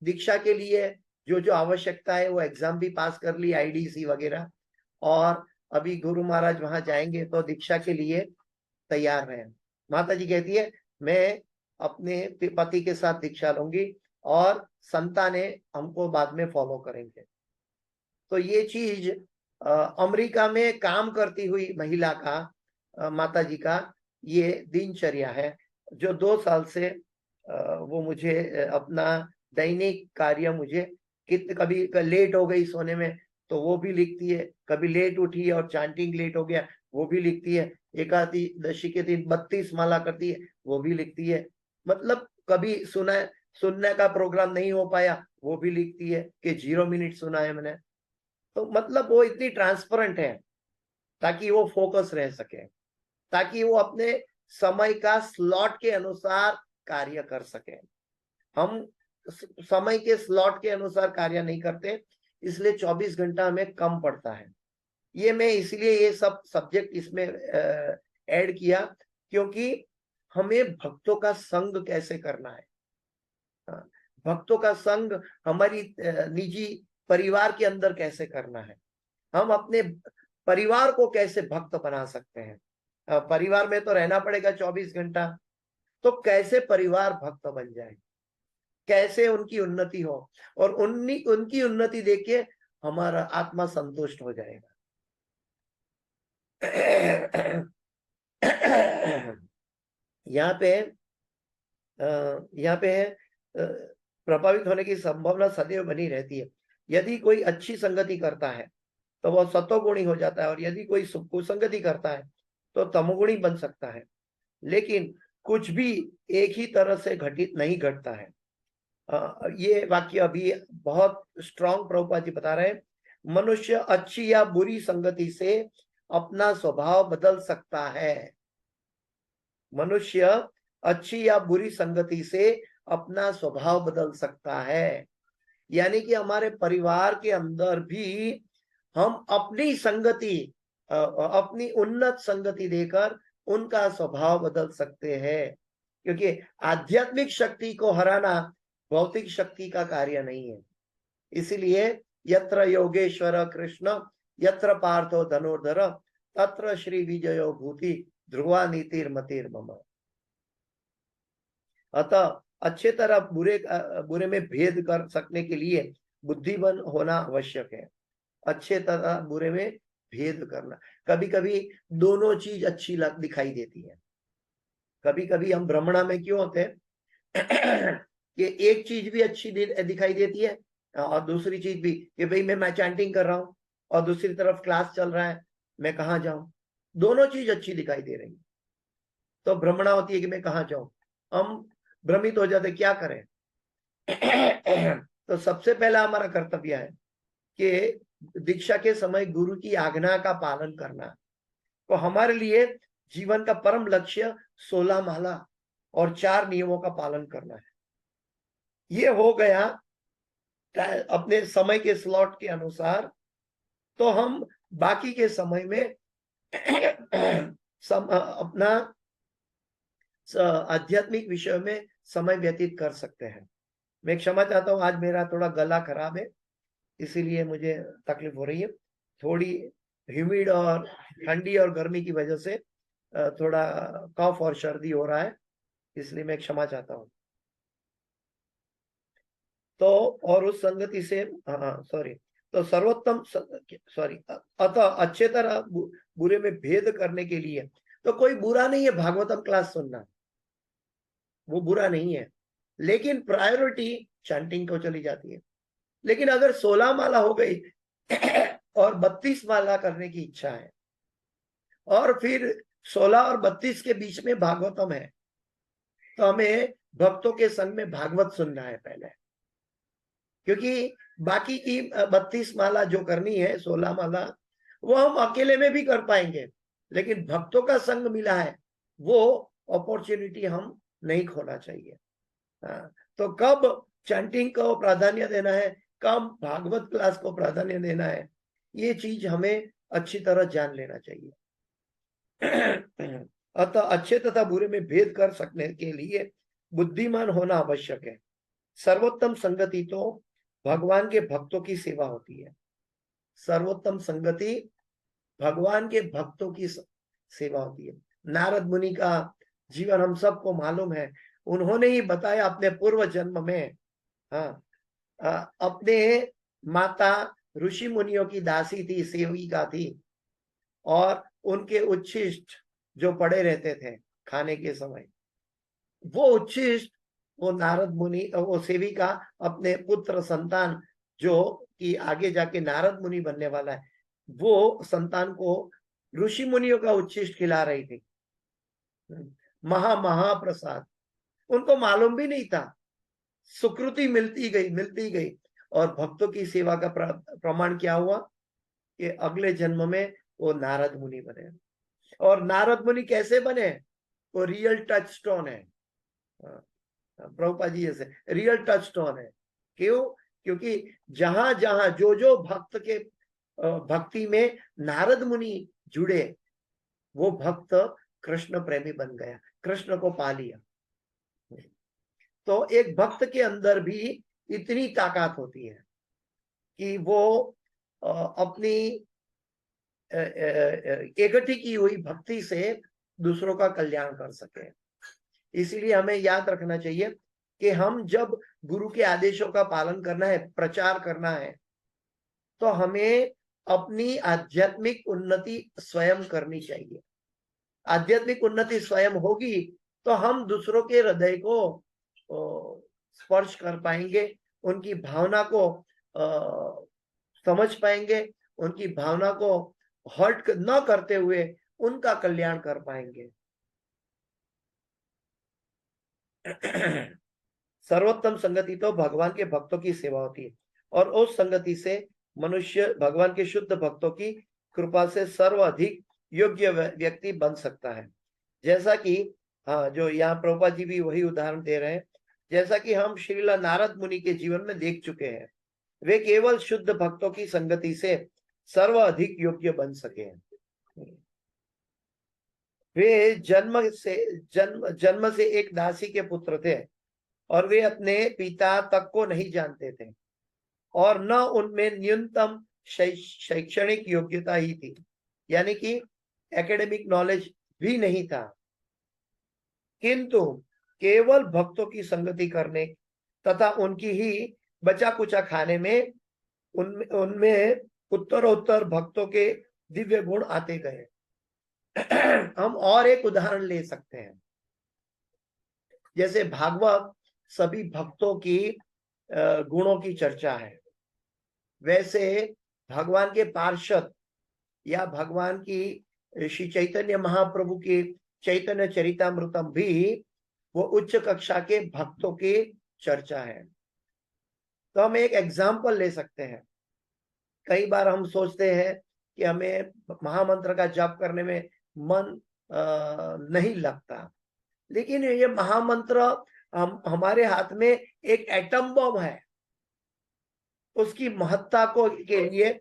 दीक्षा के लिए जो जो आवश्यकता है वो एग्जाम भी पास कर ली, आईडीसी वगैरह, और अभी गुरु महाराज वहां जाएंगे तो दीक्षा के लिए तैयार रहे। माता जी कहती है मैं अपने पति के साथ दीक्षा लूंगी और संतानें हमको बाद में फॉलो करेंगे। तो ये चीज अमेरिका में काम करती हुई महिला का, माता जी का ये दिनचर्या है, जो 2 साल से वो मुझे अपना दैनिक कार्य मुझे कभी लेट हो गई सोने में तो वो भी लिखती है, कभी लेट उठी और चैंटिंग लेट हो गया वो भी लिखती है, एकादशी के दिन 32 माला करती है वो भी लिखती है। मतलब कभी सुनने का प्रोग्राम नहीं हो पाया, वो भी लिखती है कि 0 मिनट सुना है मैंने। तो मतलब वो इतनी ट्रांसपेरेंट है ताकि वो फोकस रह सके, ताकि वो अपने समय का स्लॉट के अनुसार कार्य कर सके। हम समय के स्लॉट के अनुसार कार्य नहीं करते, इसलिए 24 घंटा हमें कम पड़ता है। ये मैं इसलिए ये सब सब्जेक्ट इसमें ऐड किया, क्योंकि हमें भक्तों का संग कैसे करना है, भक्तों का संग हमारी निजी परिवार के अंदर कैसे करना है, हम अपने परिवार को कैसे भक्त बना सकते हैं। परिवार में तो रहना पड़ेगा 24 घंटा, तो कैसे परिवार भक्त बन जाए, कैसे उनकी उन्नति हो, और उनकी उन्नति देख के हमारा आत्मा संतुष्ट हो जाएगा। यहाँ पे है प्रभावित होने की संभावना सदैव बनी रहती है। यदि कोई अच्छी संगति करता है तो वह सतोगुणी हो जाता है, और यदि कोई कुसंगति करता है तो तमोगुणी बन सकता है। लेकिन कुछ भी एक ही तरह से घटित नहीं घटता है। ये वाक्य अभी बहुत स्ट्रॉन्ग प्रभुपाद जी बता रहे हैं। मनुष्य अच्छी या बुरी संगति से अपना स्वभाव बदल सकता है। मनुष्य अच्छी या बुरी संगति से अपना स्वभाव बदल सकता है। यानी कि हमारे परिवार के अंदर भी हम अपनी संगति, अपनी उन्नत संगति देकर उनका स्वभाव बदल सकते हैं, क्योंकि आध्यात्मिक शक्ति को हराना भौतिक शक्ति का कार्य नहीं है। इसलिए यत्र योगेश्वर कृष्ण यत्र पार्थो धनुर्धर तत्र श्री विजयो भूति ध्रुवा नीतिर्मतिर्मम। अतः अच्छे तरह बुरे में भेद कर सकने के लिए बुद्धिमान होना आवश्यक है। अच्छे तरह बुरे में भेद करना, कभी कभी दोनों चीज अच्छी दिखाई देती है। कभी कभी हम भ्रमणा में क्यों होते हैं कि एक चीज भी अच्छी दिखाई देती है, और दूसरी चीज भी कि भाई मैं चैंटिंग कर रहा हूं और दूसरी तरफ क्लास चल रहा है, मैं कहाँ जाऊं। दोनों चीज अच्छी दिखाई दे रही, तो भ्रमणा होती है कि मैं कहाँ जाऊं। हम भ्रमित हो जाते, क्या करें। तो सबसे पहला हमारा कर्तव्य है कि दीक्षा के समय गुरु की आज्ञा का पालन करना। तो हमारे लिए जीवन का परम लक्ष्य 16 माला और 4 नियमों का पालन करना है। ये हो गया अपने समय के स्लॉट के अनुसार, तो हम बाकी के समय में अपना आध्यात्मिक विषय में समय व्यतीत कर सकते हैं। मैं क्षमा चाहता हूँ, आज मेरा थोड़ा गला खराब है, इसीलिए मुझे तकलीफ हो रही है। थोड़ी ह्यूमिड और ठंडी और गर्मी की वजह से थोड़ा कफ और सर्दी हो रहा है, इसलिए मैं क्षमा चाहता हूँ। तो और उस संगति से सॉरी, तो सर्वोत्तम अतः अच्छे तरह बुरे में भेद करने के लिए, तो कोई बुरा नहीं है भागवतम क्लास सुनना, वो बुरा नहीं है, लेकिन प्रायोरिटी चैंटिंग को चली जाती है। लेकिन अगर 16 माला हो गई और 32 माला करने की इच्छा है, और फिर 16 और 32 के बीच में भागवतम है, तो हमें भक्तों के संग में भागवत सुनना है पहले, क्योंकि बाकी की 32 माला जो करनी है, 16 माला, वो हम अकेले में भी कर पाएंगे, लेकिन भक्तों का संग मिला है, वो अपॉर्चुनिटी हम नहीं खोना चाहिए। तो कब चैंटिंग को प्राधान्य देना है, कब भागवत क्लास को प्राधान्य देना है, ये चीज हमें अच्छी तरह जान लेना चाहिए। अतः अच्छे तथा बुरे में भेद कर सकने के लिए बुद्धिमान होना आवश्यक है। सर्वोत्तम संगति तो भगवान के भक्तों की सेवा होती है। सर्वोत्तम संगति भगवान के भक्तों की सेवा होती है। नारद मुनि का जीवन हम सबको मालूम है। उन्होंने ही बताया अपने पूर्व जन्म में, अपने माता ऋषि मुनियों की दासी थी, सेविका थी, और उनके उच्छिष्ट जो पड़े रहते थे खाने के समय, वो उच्छिष्ट वो नारद मुनि, वो सेविका अपने पुत्र संतान जो कि आगे जाके नारद मुनि बनने वाला है, वो संतान को ऋषि मुनियों का उच्छिष्ट खिला रही थी। महाप्रसाद, उनको मालूम भी नहीं था, सुकृति मिलती गई। और भक्तों की सेवा का प्रमाण क्या हुआ कि अगले जन्म में वो नारद मुनि बने। और नारद मुनि कैसे बने? वो रियल टच स्टोन है, प्रभुपाद जी जैसे रियल टच स्टोन है। क्यों? क्योंकि जहां जहां जो भक्त के भक्ति में नारद मुनि जुड़े, वो भक्त कृष्ण प्रेमी बन गया, कृष्ण को पा लिया। तो एक भक्त के अंदर भी इतनी ताकत होती है कि वो अपनी एकठी की हुई भक्ति से दूसरों का कल्याण कर सके। इसीलिए हमें याद रखना चाहिए कि हम जब गुरु के आदेशों का पालन करना है, प्रचार करना है, तो हमें अपनी आध्यात्मिक उन्नति स्वयं करनी चाहिए। आध्यात्मिक उन्नति स्वयं होगी तो हम दूसरों के हृदय को स्पर्श कर पाएंगे, उनकी भावना को समझ पाएंगे, उनकी भावना को हर्ट न करते हुए उनका कल्याण कर पाएंगे। सर्वोत्तम संगति तो भगवान के भक्तों की सेवा होती है, और उस संगति से मनुष्य भगवान के शुद्ध भक्तों की कृपा से सर्वाधिक योग्य व्यक्ति बन सकता है। जैसा कि हाँ, जो यहाँ प्रभुपाद जी भी वही उदाहरण दे रहे हैं, जैसा कि हम श्रील नारद मुनि के जीवन में देख चुके हैं, वे केवल शुद्ध भक्तों की संगति से सर्वाधिक योग्य बन सके हैं। वे जन्म से एक दासी के पुत्र थे, और वे अपने पिता तक को नहीं जानते थे, और न उनमें न्यूनतम शैक्षणिक योग्यता ही थी, यानी कि एकेडमिक नॉलेज भी नहीं था। किंतु केवल भक्तों की संगति करने तथा उनकी ही बचा कुचा खाने में उनमें उत्तरोत्तर भक्तों के दिव्य गुण आते गए। हम और एक उदाहरण ले सकते हैं, जैसे भागवत सभी भक्तों की गुणों की चर्चा है, वैसे भगवान के पार्षद या भगवान की श्री चैतन्य महाप्रभु की चैतन्य चरितामृतम भी वो उच्च कक्षा के भक्तों की चर्चा है। तो हम एक एग्जाम्पल ले सकते हैं। कई बार हम सोचते हैं कि हमें महामंत्र का जाप करने में मन नहीं लगता, लेकिन ये महामंत्र हमारे हाथ में एक एटम बम है। उसकी महत्ता को के लिए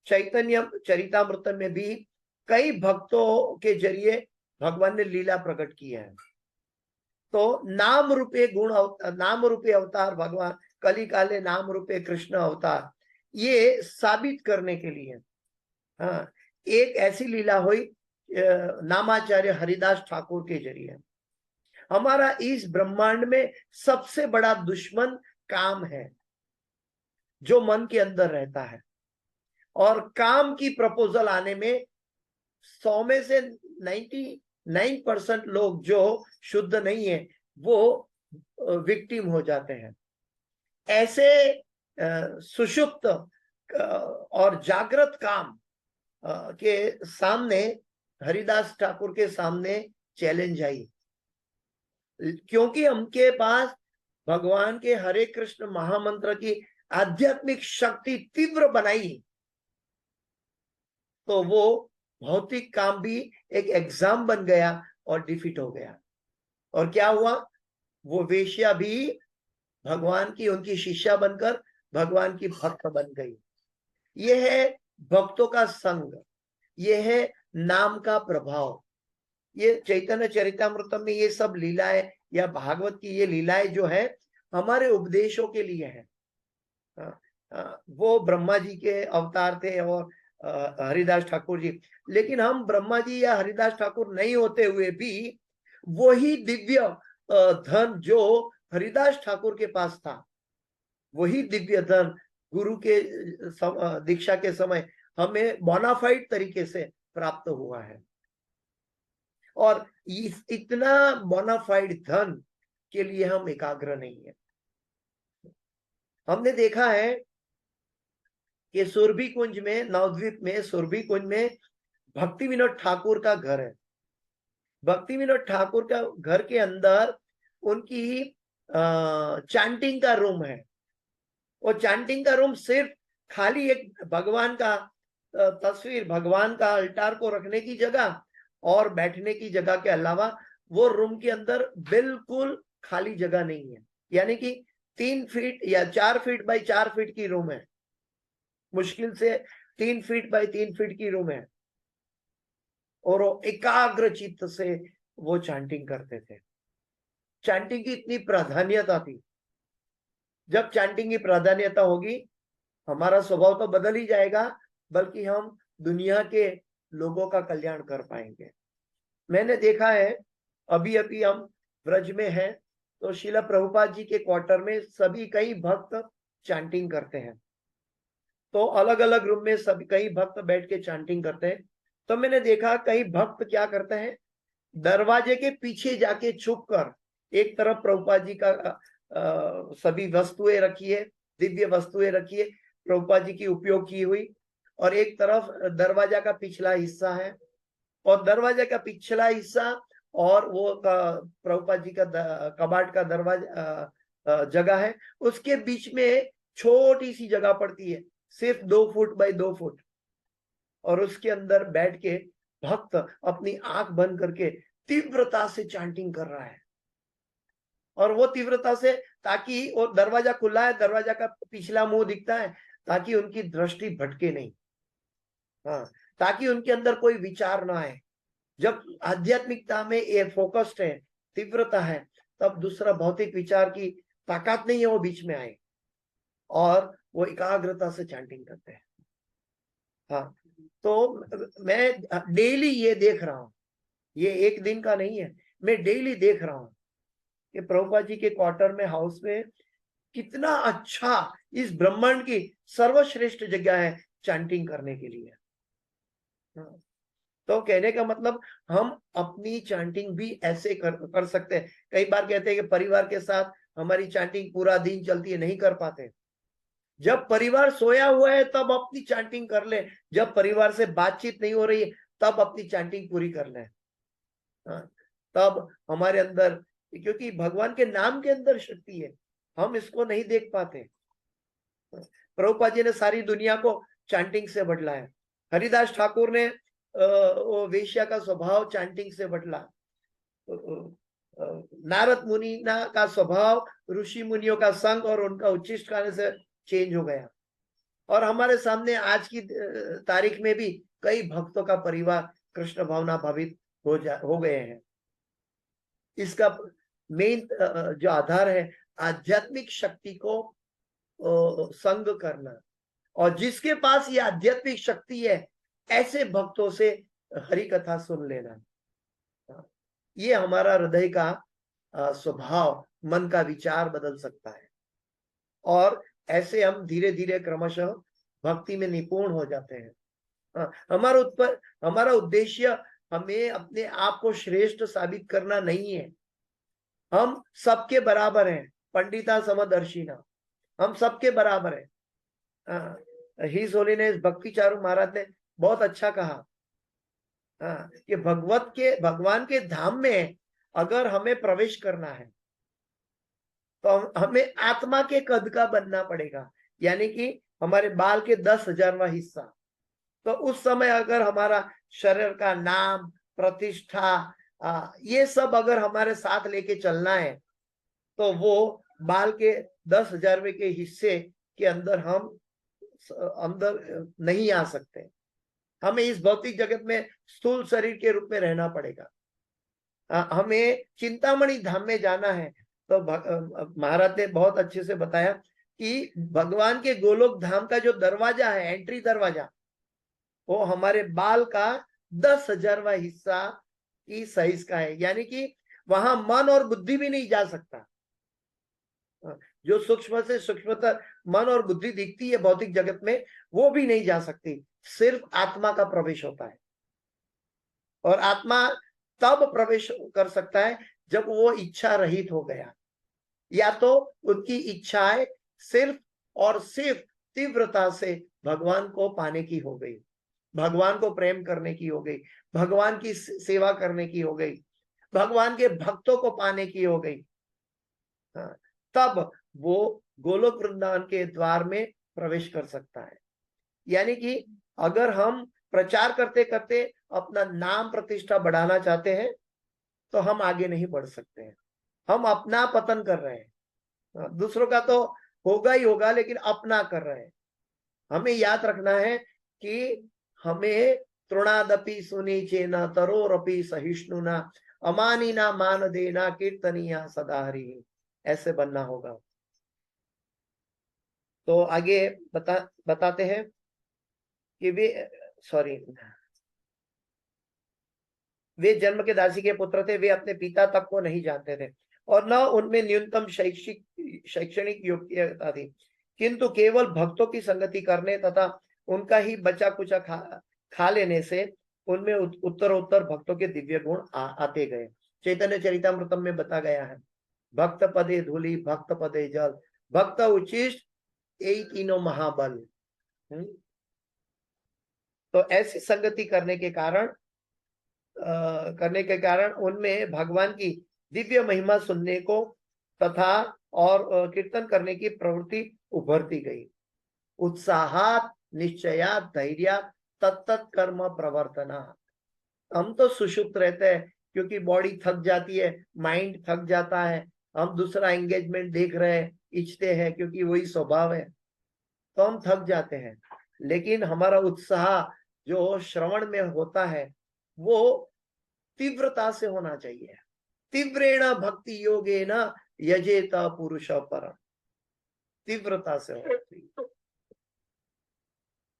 चैतन्य चरितामृत में भी कई भक्तों के जरिए भगवान ने लीला प्रकट की है। तो नाम रूपे गुण नाम रूपे अवतार भगवान, कली काले नाम रूपे कृष्ण अवतार, ये साबित करने के लिए हाँ, एक ऐसी लीला हुई नामाचार्य हरिदास ठाकुर के जरिए। हमारा इस ब्रह्मांड में सबसे बड़ा दुश्मन काम है, जो मन के अंदर रहता है, और काम की प्रपोजल आने में 100 में से 99% लोग जो शुद्ध नहीं है वो विक्टिम हो जाते हैं। ऐसे सुषुप्त और जागृत काम के सामने हरिदास ठाकुर के सामने चैलेंज आई, क्योंकि उनके पास भगवान के हरे कृष्ण महामंत्र की आध्यात्मिक शक्ति तीव्र बनाई, तो वो भौतिक काम भी एक एग्जाम बन गया और डिफीट हो गया। और क्या हुआ? वो वेश्या भी भगवान की उनकी शिष्या बनकर भगवान की भक्त बन गई। यह है भक्तों का संग, यह है नाम का प्रभाव। ये चैतन्य चरितामृतम में ये सब लीलाएं या भागवत की ये लीलाएं जो है हमारे उपदेशों के लिए है। वो ब्रह्मा जी के अवतार थे और हरिदास ठाकुर जी, लेकिन हम ब्रह्मा जी या हरिदास ठाकुर नहीं होते हुए भी वही दिव्य धन जो हरिदास ठाकुर के पास था, वही दिव्य धन गुरु के दीक्षा के समय हमें बोनाफाइड तरीके से प्राप्त हुआ है। और इतना बोनाफाइड धन के लिए हम एकाग्र नहीं है। हमने देखा है कि सुरभि कुंज में, नवद्वीप में सुरभि कुंज में भक्ति विनोद ठाकुर का घर है। भक्ति विनोद ठाकुर का घर के अंदर उनकी चैंटिंग का रूम है। वो चैंटिंग का रूम सिर्फ खाली एक भगवान का तस्वीर, भगवान का अल्टार को रखने की जगह और बैठने की जगह के अलावा वो रूम के अंदर बिल्कुल खाली जगह नहीं है। यानी कि 3 फीट या 4 फीट बाई 4 फीट की रूम है, मुश्किल से 3 फीट बाई 3 फीट की रूम है। और वो एकाग्र चित्त से वो चैंटिंग करते थे। चैंटिंग की इतनी प्राधान्यता थी। जब चैंटिंग की प्राधान्यता होगी, हमारा स्वभाव तो बदल ही जाएगा, बल्कि हम दुनिया के लोगों का कल्याण कर पाएंगे। मैंने देखा है, अभी अभी हम ब्रज में हैं, तो शिला प्रभुपाद जी के क्वार्टर में सभी कई भक्त चैंटिंग करते हैं। तो अलग अलग रूम में सभी कई भक्त बैठ के चैंटिंग करते हैं। तो मैंने देखा कई भक्त क्या करते हैं, दरवाजे के पीछे जाके छुप कर, एक तरफ प्रभुपाद जी का सभी वस्तुएं रखी है, दिव्य वस्तुएं रखी है प्रभुपाद जी की उपयोग की हुई, और एक तरफ दरवाजा का पिछला हिस्सा है, और दरवाजा का पिछला हिस्सा और वो प्रभुपाद जी का कबाड़ का दरवाजा जगह है, उसके बीच में छोटी सी जगह पड़ती है, सिर्फ 2 फुट बाई 2 फुट, और उसके अंदर बैठ के भक्त अपनी आंख बंद करके तीव्रता से चैंटिंग कर रहा है। और वो तीव्रता से, ताकि वो दरवाजा खुला है, दरवाजा का पिछला मुंह दिखता है, ताकि उनकी दृष्टि भटके नहीं, हाँ, ताकि उनके अंदर कोई विचार ना आए। जब आध्यात्मिकता में ये फोकस्ड है, तीव्रता है, तब दूसरा भौतिक विचार की ताकत नहीं है वो बीच में आए, और वो एकाग्रता से चैंटिंग करते हैं। हाँ, तो मैं डेली ये देख रहा हूं, ये एक दिन का नहीं है, मैं डेली देख रहा हूं कि प्रभुपाद जी के क्वार्टर में, हाउस में कितना अच्छा इस ब्रह्मांड की सर्वश्रेष्ठ जगह है चैंटिंग करने के लिए। तो कहने का मतलब, हम अपनी चैंटिंग भी ऐसे कर सकते हैं। कई बार कहते हैं कि परिवार के साथ हमारी चैंटिंग पूरा दिन चलती है, नहीं कर पाते। जब परिवार सोया हुआ है तब अपनी चैंटिंग कर ले, जब परिवार से बातचीत नहीं हो रही है तब अपनी चैंटिंग पूरी कर ले। तब हमारे अंदर, क्योंकि भगवान के नाम के अंदर शक्ति है, हम इसको नहीं देख पाते। प्रभुपाद जी ने सारी दुनिया को चैंटिंग से बदला है। हरिदास ठाकुर ने वो वेश्या का स्वभाव चैंटिंग से बदला। नारद मुनि का स्वभाव ऋषि मुनियों का संग और उनका उच्चिष्ट गाने से चेंज हो गया। और हमारे सामने आज की तारीख में भी कई भक्तों का परिवार कृष्ण भावना भावित हो गए हैं। इसका मेन जो आधार है, आध्यात्मिक शक्ति को संग करना, और जिसके पास ये आध्यात्मिक शक्ति है, ऐसे भक्तों से हरि कथा सुन लेना। ये हमारा हृदय का स्वभाव, मन का विचार बदल सकता है, और ऐसे हम धीरे धीरे क्रमशः भक्ति में निपुण हो जाते हैं। हमारा उद्देश्य हमें अपने आप को श्रेष्ठ साबित करना नहीं है। हम सबके बराबर हैं, पंडिता समदर्शिना, हम सबके बराबर हैं। हिज होलीनेस भक्ति चारू महाराज ने बहुत अच्छा कहा कि भगवान के धाम में अगर हमें प्रवेश करना है तो हमें आत्मा के कद का बनना पड़ेगा, यानी कि हमारे बाल के 10,000वां हिस्सा। तो उस समय अगर हमारा शरीर का नाम, प्रतिष्ठा, ये सब अगर हमारे साथ लेके चलना है, तो वो बाल के 10,000वें के हिस्से के अंदर हम अंदर नहीं आ सकते। हमें इस भौतिक जगत में स्थूल शरीर के रूप में रहना पड़ेगा। हमें चिंतामणि धाम में जाना है, तो महाराज ने बहुत अच्छे से बताया कि भगवान के गोलोक धाम का जो दरवाजा है, एंट्री दरवाजा, वो हमारे बाल का 10,000वां हिस्सा की साइज का है, यानी कि वहां मन और बुद्धि भी नहीं जा सकता। जो सूक्ष्म से सूक्ष्मतर मन और बुद्धि दिखती है भौतिक जगत में, वो भी नहीं जा सकती, सिर्फ आत्मा का प्रवेश होता है। और आत्मा तब प्रवेश कर सकता है जब वो इच्छा रहित हो गया, या तो उनकी इच्छाएं सिर्फ और सिर्फ तीव्रता से भगवान को पाने की हो गई, भगवान को प्रेम करने की हो गई, भगवान की सेवा करने की हो गई, भगवान के भक्तों को पाने की हो गई। हाँ, तब वो गोलोक वृंदावन के द्वार में प्रवेश कर सकता है। यानी कि अगर हम प्रचार करते करते अपना नाम प्रतिष्ठा बढ़ाना चाहते हैं तो हम आगे नहीं बढ़ सकते हैं, हम अपना पतन कर रहे हैं। दूसरों का तो होगा ही होगा, लेकिन अपना कर रहे हैं। हमें याद रखना है कि हमें तृणादपि सुनीचेन तरोरपि सहिष्णुना अमानिना मान देना कीर्तनिया सदा हरि, ऐसे बनना होगा। तो आगे बताते हैं कि वे जन्म के दासी के पुत्र थे, वे अपने पिता तक को नहीं जानते थे और न उनमें न्यूनतम शैक्षणिक योग्यता थी, किंतु केवल भक्तों की संगति करने तथा उनका ही बचा कुचा खा लेने से उनमें उत्तर भक्तों के दिव्य गुण आते गए। चैतन्य चरितामृतम में बता गया है, भक्त पदे धूलि भक्त पदे जल भक्त उचिष्ट यही तीनों महाबल। तो ऐसी संगति करने के कारण उनमें भगवान की दिव्य महिमा सुनने को तथा और कीर्तन करने की प्रवृत्ति उभरती गई। उत्साहात निश्चयात धैर्य तत्त कर्म प्रवर्तना। हम तो सुषुप्त रहते हैं क्योंकि बॉडी थक जाती है, माइंड थक जाता है, हम दूसरा एंगेजमेंट देख रहे हैं, इच्छते हैं क्योंकि वही स्वभाव है, तो हम थक जाते हैं। लेकिन हमारा उत्साह जो श्रवण में होता है वो तीव्रता से होना चाहिए। तीव्रेण भक्ति योगेन यजेत पुरुष परम, तीव्रता से होना चाहिए।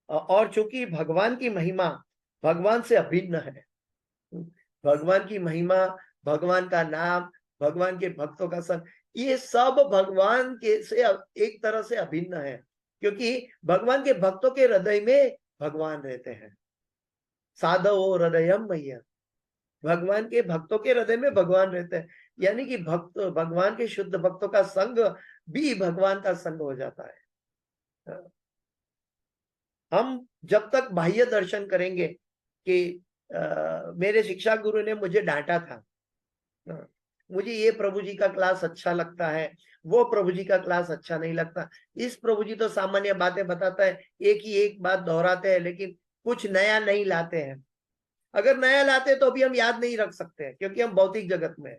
और चूंकि भगवान की महिमा भगवान से अभिन्न है, भगवान की महिमा, भगवान का नाम, भगवान के भक्तों का संग, ये सब भगवान के से एक तरह से अभिन्न है, क्योंकि भगवान के भक्तों के हृदय में भगवान रहते हैं। साधवो हृदयम मैया, भगवान के भक्तों के हृदय में भगवान रहते हैं। यानी कि भगवान के शुद्ध भक्तों का संग भी भगवान का संग हो जाता है। हम जब तक बाह्य दर्शन करेंगे कि मेरे शिक्षा गुरु ने मुझे डांटा था, मुझे ये प्रभु जी का क्लास अच्छा लगता है, वो प्रभु जी का क्लास अच्छा नहीं लगता, इस प्रभु जी तो सामान्य बातें बताता है, एक ही एक बात दोहराते हैं लेकिन कुछ नया नहीं लाते हैं। अगर नया लाते तो भी हम याद नहीं रख सकते हैं क्योंकि हम भौतिक जगत में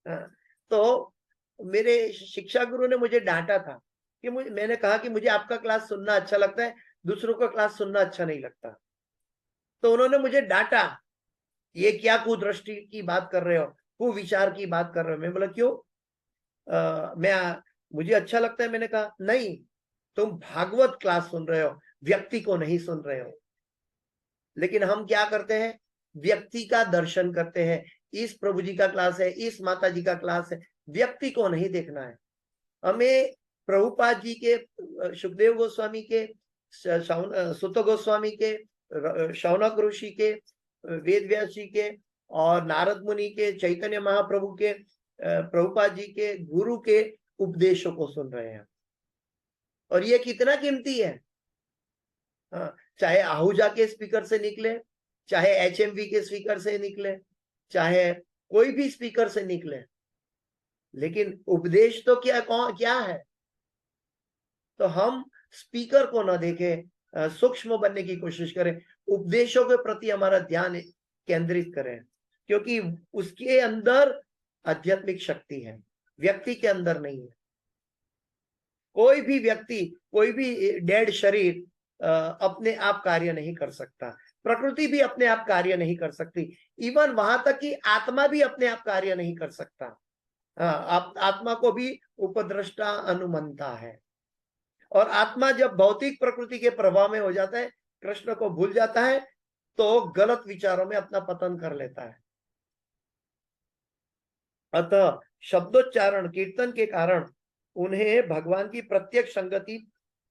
हैं। तो मेरे शिक्षा गुरु ने मुझे डांटा था कि मैंने कहा कि मुझे आपका क्लास सुनना अच्छा लगता है, दूसरों का क्लास सुनना अच्छा नहीं लगता। तो उन्होंने मुझे डांटा, ये क्या कुदृष्टि की बात कर रहे हो, कुविचार की बात कर रहे हो। मैं बोला क्यों? मुझे अच्छा लगता है। मैंने कहा नहीं, तुम भागवत क्लास सुन रहे हो, व्यक्ति को नहीं सुन रहे हो। लेकिन हम क्या करते हैं, व्यक्ति का दर्शन करते हैं। इस प्रभु जी का क्लास है, इस माता जी का क्लास है, व्यक्ति को नहीं देखना है हमें। प्रभुपाद जी के, सुखदेव गोस्वामी के, सुत गोस्वामी के, शौनक ऋषि के, वेद व्यास जी के और नारद मुनि के, चैतन्य महाप्रभु के, प्रभुपाद जी के गुरु के उपदेशों को सुन रहे हैं। और ये कितना कीमती है। हाँ, चाहे आहूजा के स्पीकर से निकले, चाहे HMV के स्पीकर से निकले, चाहे कोई भी स्पीकर से निकले, लेकिन उपदेश तो क्या है। तो हम स्पीकर को ना देखें, सूक्ष्म बनने की कोशिश करें, उपदेशों के प्रति हमारा ध्यान केंद्रित करें, क्योंकि उसके अंदर आध्यात्मिक शक्ति है, व्यक्ति के अंदर नहीं है। कोई भी व्यक्ति, कोई भी डेड शरीर अपने आप कार्य नहीं कर सकता, प्रकृति भी अपने आप कार्य नहीं कर सकती, इवन वहां तक कि आत्मा भी अपने आप कार्य नहीं कर सकता। आत्मा को भी उपद्रष्टा अनुमंता है। और आत्मा जब भौतिक प्रकृति के प्रभाव में हो जाता है, कृष्ण को भूल जाता है, तो गलत विचारों में अपना पतन कर लेता है। अतः शब्दोच्चारण कीर्तन के कारण उन्हें भगवान की प्रत्यक्ष संगति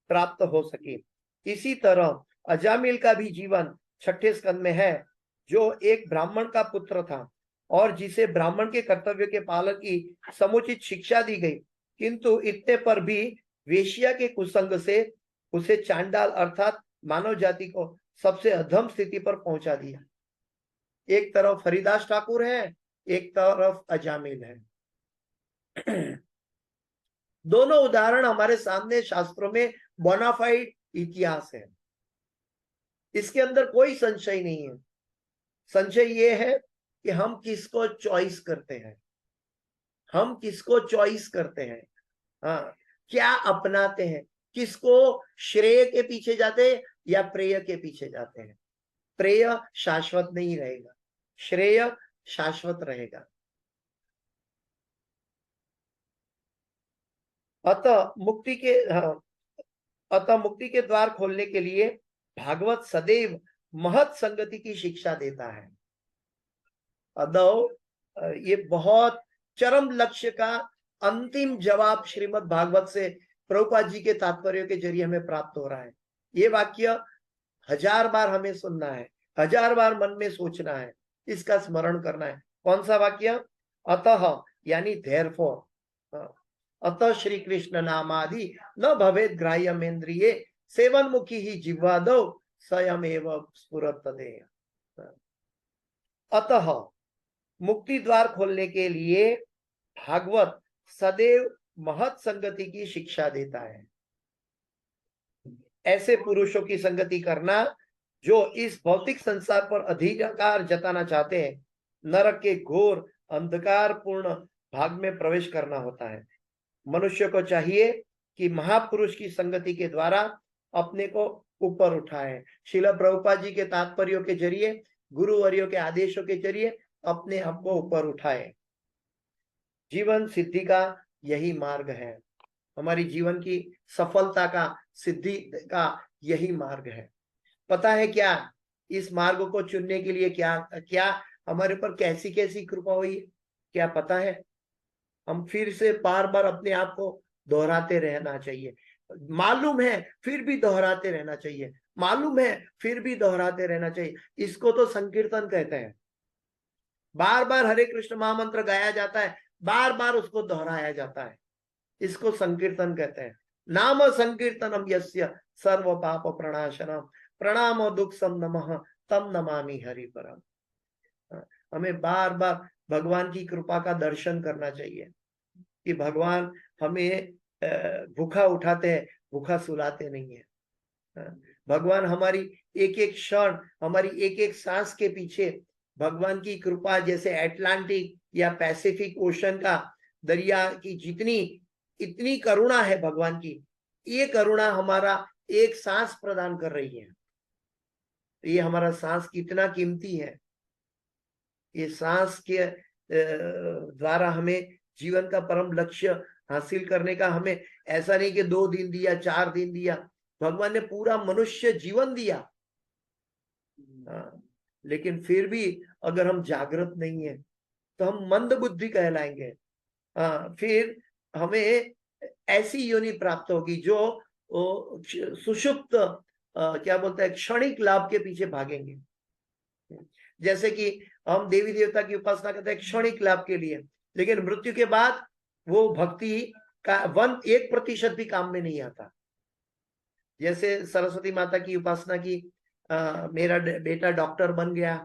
प्राप्त हो सकी। इसी तरह अजामिल का भी जीवन 6ठे स्कंद में है, जो एक ब्राह्मण का पुत्र था और जिसे ब्राह्मण के कर्तव्य के पालन की समुचित शिक्षा दी गई, किंतु इतने पर भी वेश्या के कुसंग से उसे चांडाल अर्थात मानव जाति को सबसे अधम स्थिति पर पहुंचा दिया। एक तरफ हरिदास ठाकुर है, एक तरफ अजामिल है। दोनों उदाहरण हमारे सामने शास्त्रों में बोनाफाइड इतिहास है, इसके अंदर कोई संशय नहीं है। संशय ये है कि हम किसको चॉइस करते हैं, हम किसको चॉइस करते हैं, हाँ, क्या अपनाते हैं, किसको श्रेय के पीछे जाते हैं या प्रेय के पीछे जाते हैं। प्रेय शाश्वत नहीं रहेगा, श्रेय शाश्वत रहेगा। अतः मुक्ति के द्वार खोलने के लिए भागवत सदैव महत संगति की शिक्षा देता है। अतः ये बहुत चरम लक्ष्य का अंतिम जवाब श्रीमद् भागवत से प्रभुपाद जी के तात्पर्य के जरिए हमें प्राप्त हो रहा है। ये वाक्य 1000 बार हमें सुनना है, 1000 बार मन में सोचना है, इसका स्मरण करना है। कौन सा वाक्य? अतः यानी therefore, अतः श्री कृष्ण नामादि न भवेद ग्राह्यमेन्द्रिये सेवन मुखी ही जिह्वादौ स्वयमेव स्फुरत तदेह। अतः मुक्ति द्वार खोलने के लिए भागवत सदैव महत संगति की शिक्षा देता है। ऐसे पुरुषों की संगति करना जो इस भौतिक संसार पर अधिकार जताना चाहते हैं, नरक के घोर अंधकार पूर्ण भाग में प्रवेश करना होता है। मनुष्य को चाहिए कि महापुरुष की संगति के द्वारा अपने को ऊपर उठाए, श्रील प्रभुपाद जी के तात्पर्यों के जरिए, गुरुवर्यों के आदेशों के जरिए अपने आप को ऊपर उठाए। जीवन सिद्धि का यही मार्ग है, हमारी जीवन की सफलता का, सिद्धि का यही मार्ग है। पता है क्या, इस मार्ग को चुनने के लिए क्या क्या हमारे ऊपर कैसी कैसी कृपा हुई है, क्या पता है? हम फिर से बार बार अपने आप को दोहराते रहना चाहिए। मालूम है फिर भी दोहराते रहना चाहिए, मालूम है फिर भी दोहराते रहना चाहिए। इसको तो संकीर्तन कहते हैं। बार बार हरे कृष्ण महामंत्र गाया जाता है, बार बार उसको दोहराया जाता है, इसको संकीर्तन कहते हैं। नाम संकीर्तनम यस्य सर्व पाप प्रणाशनम प्रणामो दुख सम नमः तम नमामि हरि परम। हमें बार बार भगवान की कृपा का दर्शन करना चाहिए कि भगवान हमें भूखा उठाते हैं, भूखा सुलाते नहीं है। भगवान हमारी एक एक क्षण, हमारी एक एक सांस के पीछे भगवान की कृपा, जैसे अटलांटिक या पैसिफिक ओशन का दरिया की जितनी इतनी करुणा है भगवान की, ये करुणा हमारा एक सांस प्रदान कर रही है। ये हमारा सांस कितना कीमती है। ये सांस के द्वारा हमें जीवन का परम लक्ष्य हासिल करने का, हमें ऐसा नहीं कि 2 दिन दिया, 4 दिन दिया, भगवान ने पूरा मनुष्य जीवन दिया। लेकिन फिर भी अगर हम जागृत नहीं है तो हम मंद बुद्धि कहलाएंगे। फिर हमें ऐसी योनि प्राप्त होगी जो सुषुप्त क्या बोलते हैं, क्षणिक लाभ के पीछे भागेंगे। जैसे कि हम देवी देवता की उपासना करते हैं क्षणिक लाभ के लिए, लेकिन मृत्यु के बाद वो भक्ति का 1% भी काम में नहीं आता। जैसे सरस्वती माता की उपासना की, मेरा बेटा डॉक्टर बन गया,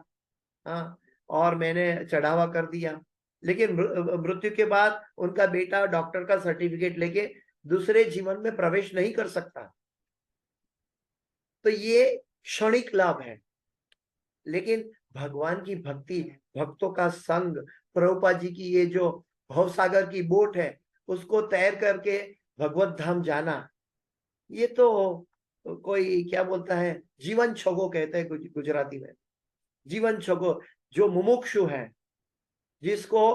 और मैंने चढ़ावा कर दिया, लेकिन मृत्यु के बाद उनका बेटा डॉक्टर का सर्टिफिकेट लेके दूसरे जीवन में प्रवेश नहीं कर सकता। तो ये क्षणिक लाभ है। लेकिन भगवान की भक्ति, भक्तों का संग, प्रभुपाद जी की ये जो भवसागर की बोट है उसको तैर करके भगवत धाम जाना, ये तो कोई क्या बोलता है, जीवन छगो कहते हैं गुजराती में। जीवन छगो, जो मुमुक्षु है, जिसको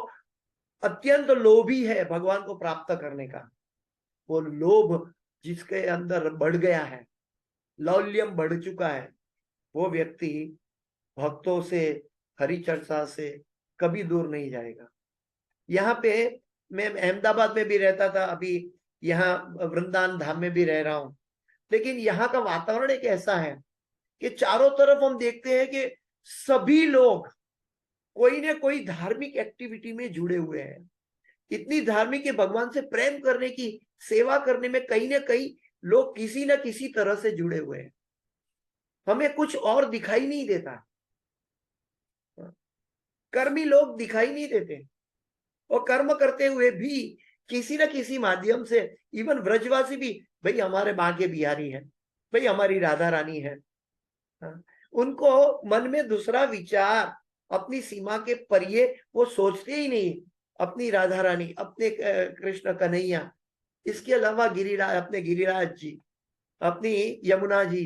अत्यंत लोभी है भगवान को प्राप्त करने का, वो लोभ जिसके अंदर बढ़ गया है, लौल्यम बढ़ चुका है, वो व्यक्ति भक्तों से, हरि चर्चा से कभी दूर नहीं जाएगा। यहाँ पे मैं अहमदाबाद में भी रहता था, अभी यहाँ वृंदावन धाम में भी रह रहा हूं, लेकिन यहाँ का वातावरण एक ऐसा है कि चारों तरफ हम देखते हैं कि सभी लोग कोई ना कोई धार्मिक एक्टिविटी में जुड़े हुए हैं। इतनी धार्मिक है, भगवान से प्रेम करने की, सेवा करने में कहीं ना कहीं लोग किसी ना किसी तरह से जुड़े हुए हैं। हमें कुछ और दिखाई नहीं देता, कर्मी लोग दिखाई नहीं देते, और कर्म करते हुए भी किसी ना किसी माध्यम से, इवन ब्रजवासी भी, भाई हमारे माँ के बिहारी हैं, भाई हमारी राधा रानी है, हाँ? उनको मन में दूसरा विचार अपनी सीमा के परिये वो सोचते ही नहीं। अपनी राधा रानी, अपने कृष्ण कन्हैया, इसके अलावा गिरिराज, अपने गिरिराज जी, अपनी यमुना जी,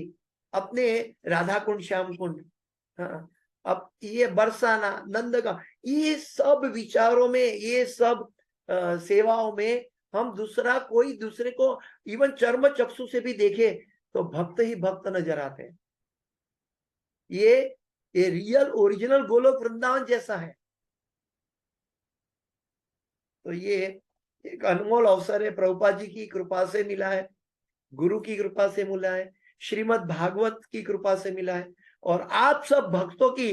अपने राधा कुंड श्याम कुंड, हाँ, अब ये बरसाना नंदगा, ये सब विचारों में, ये सब सेवाओं में हम दूसरा कोई दूसरे को इवन चर्म चक्षु से भी देखे तो भक्त ही भक्त नजर आते हैं। ये रियल ओरिजिनल गोलोक वृंदावन जैसा है। तो ये एक अनमोल अवसर है, प्रभुपाद जी की कृपा से मिला है, गुरु की कृपा से मिला है, श्रीमद् भागवत की कृपा से मिला है, और आप सब भक्तों की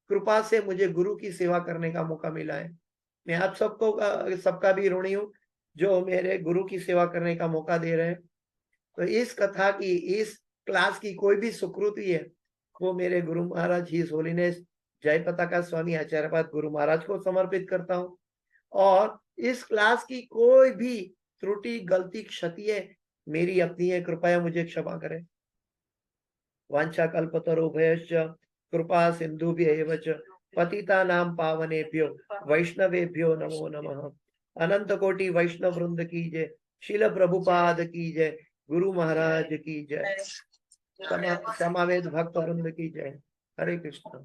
कृपा से मुझे गुरु की सेवा करने का मौका मिला है। मैं आप सबको सबका भी ऋणी हूँ जो मेरे गुरु की सेवा करने का मौका दे रहे हैं। तो इस कथा की, इस क्लास की कोई भी सुकृति है वो मेरे गुरु महाराज हिज होलीनेस जय पताका स्वामी आचार्यपाद गुरु महाराज को समर्पित करता हूँ। और इस क्लास की कोई भी त्रुटि, गलती, क्षति है मेरी अपनी है, कृपया मुझे क्षमा करें। वांछा कल्पतरुभ्यश्च कृपा सिंधुभ्यैव च पतितानां पावनेभ्यो वैष्णवेभ्यो नमो नमः। अनंत कोटि वैष्णव वृंद की जय, शिल प्रभुपाद की जय, गुरु महाराज की जय, समावेद भक्त वृंद की जय। हरे कृष्ण।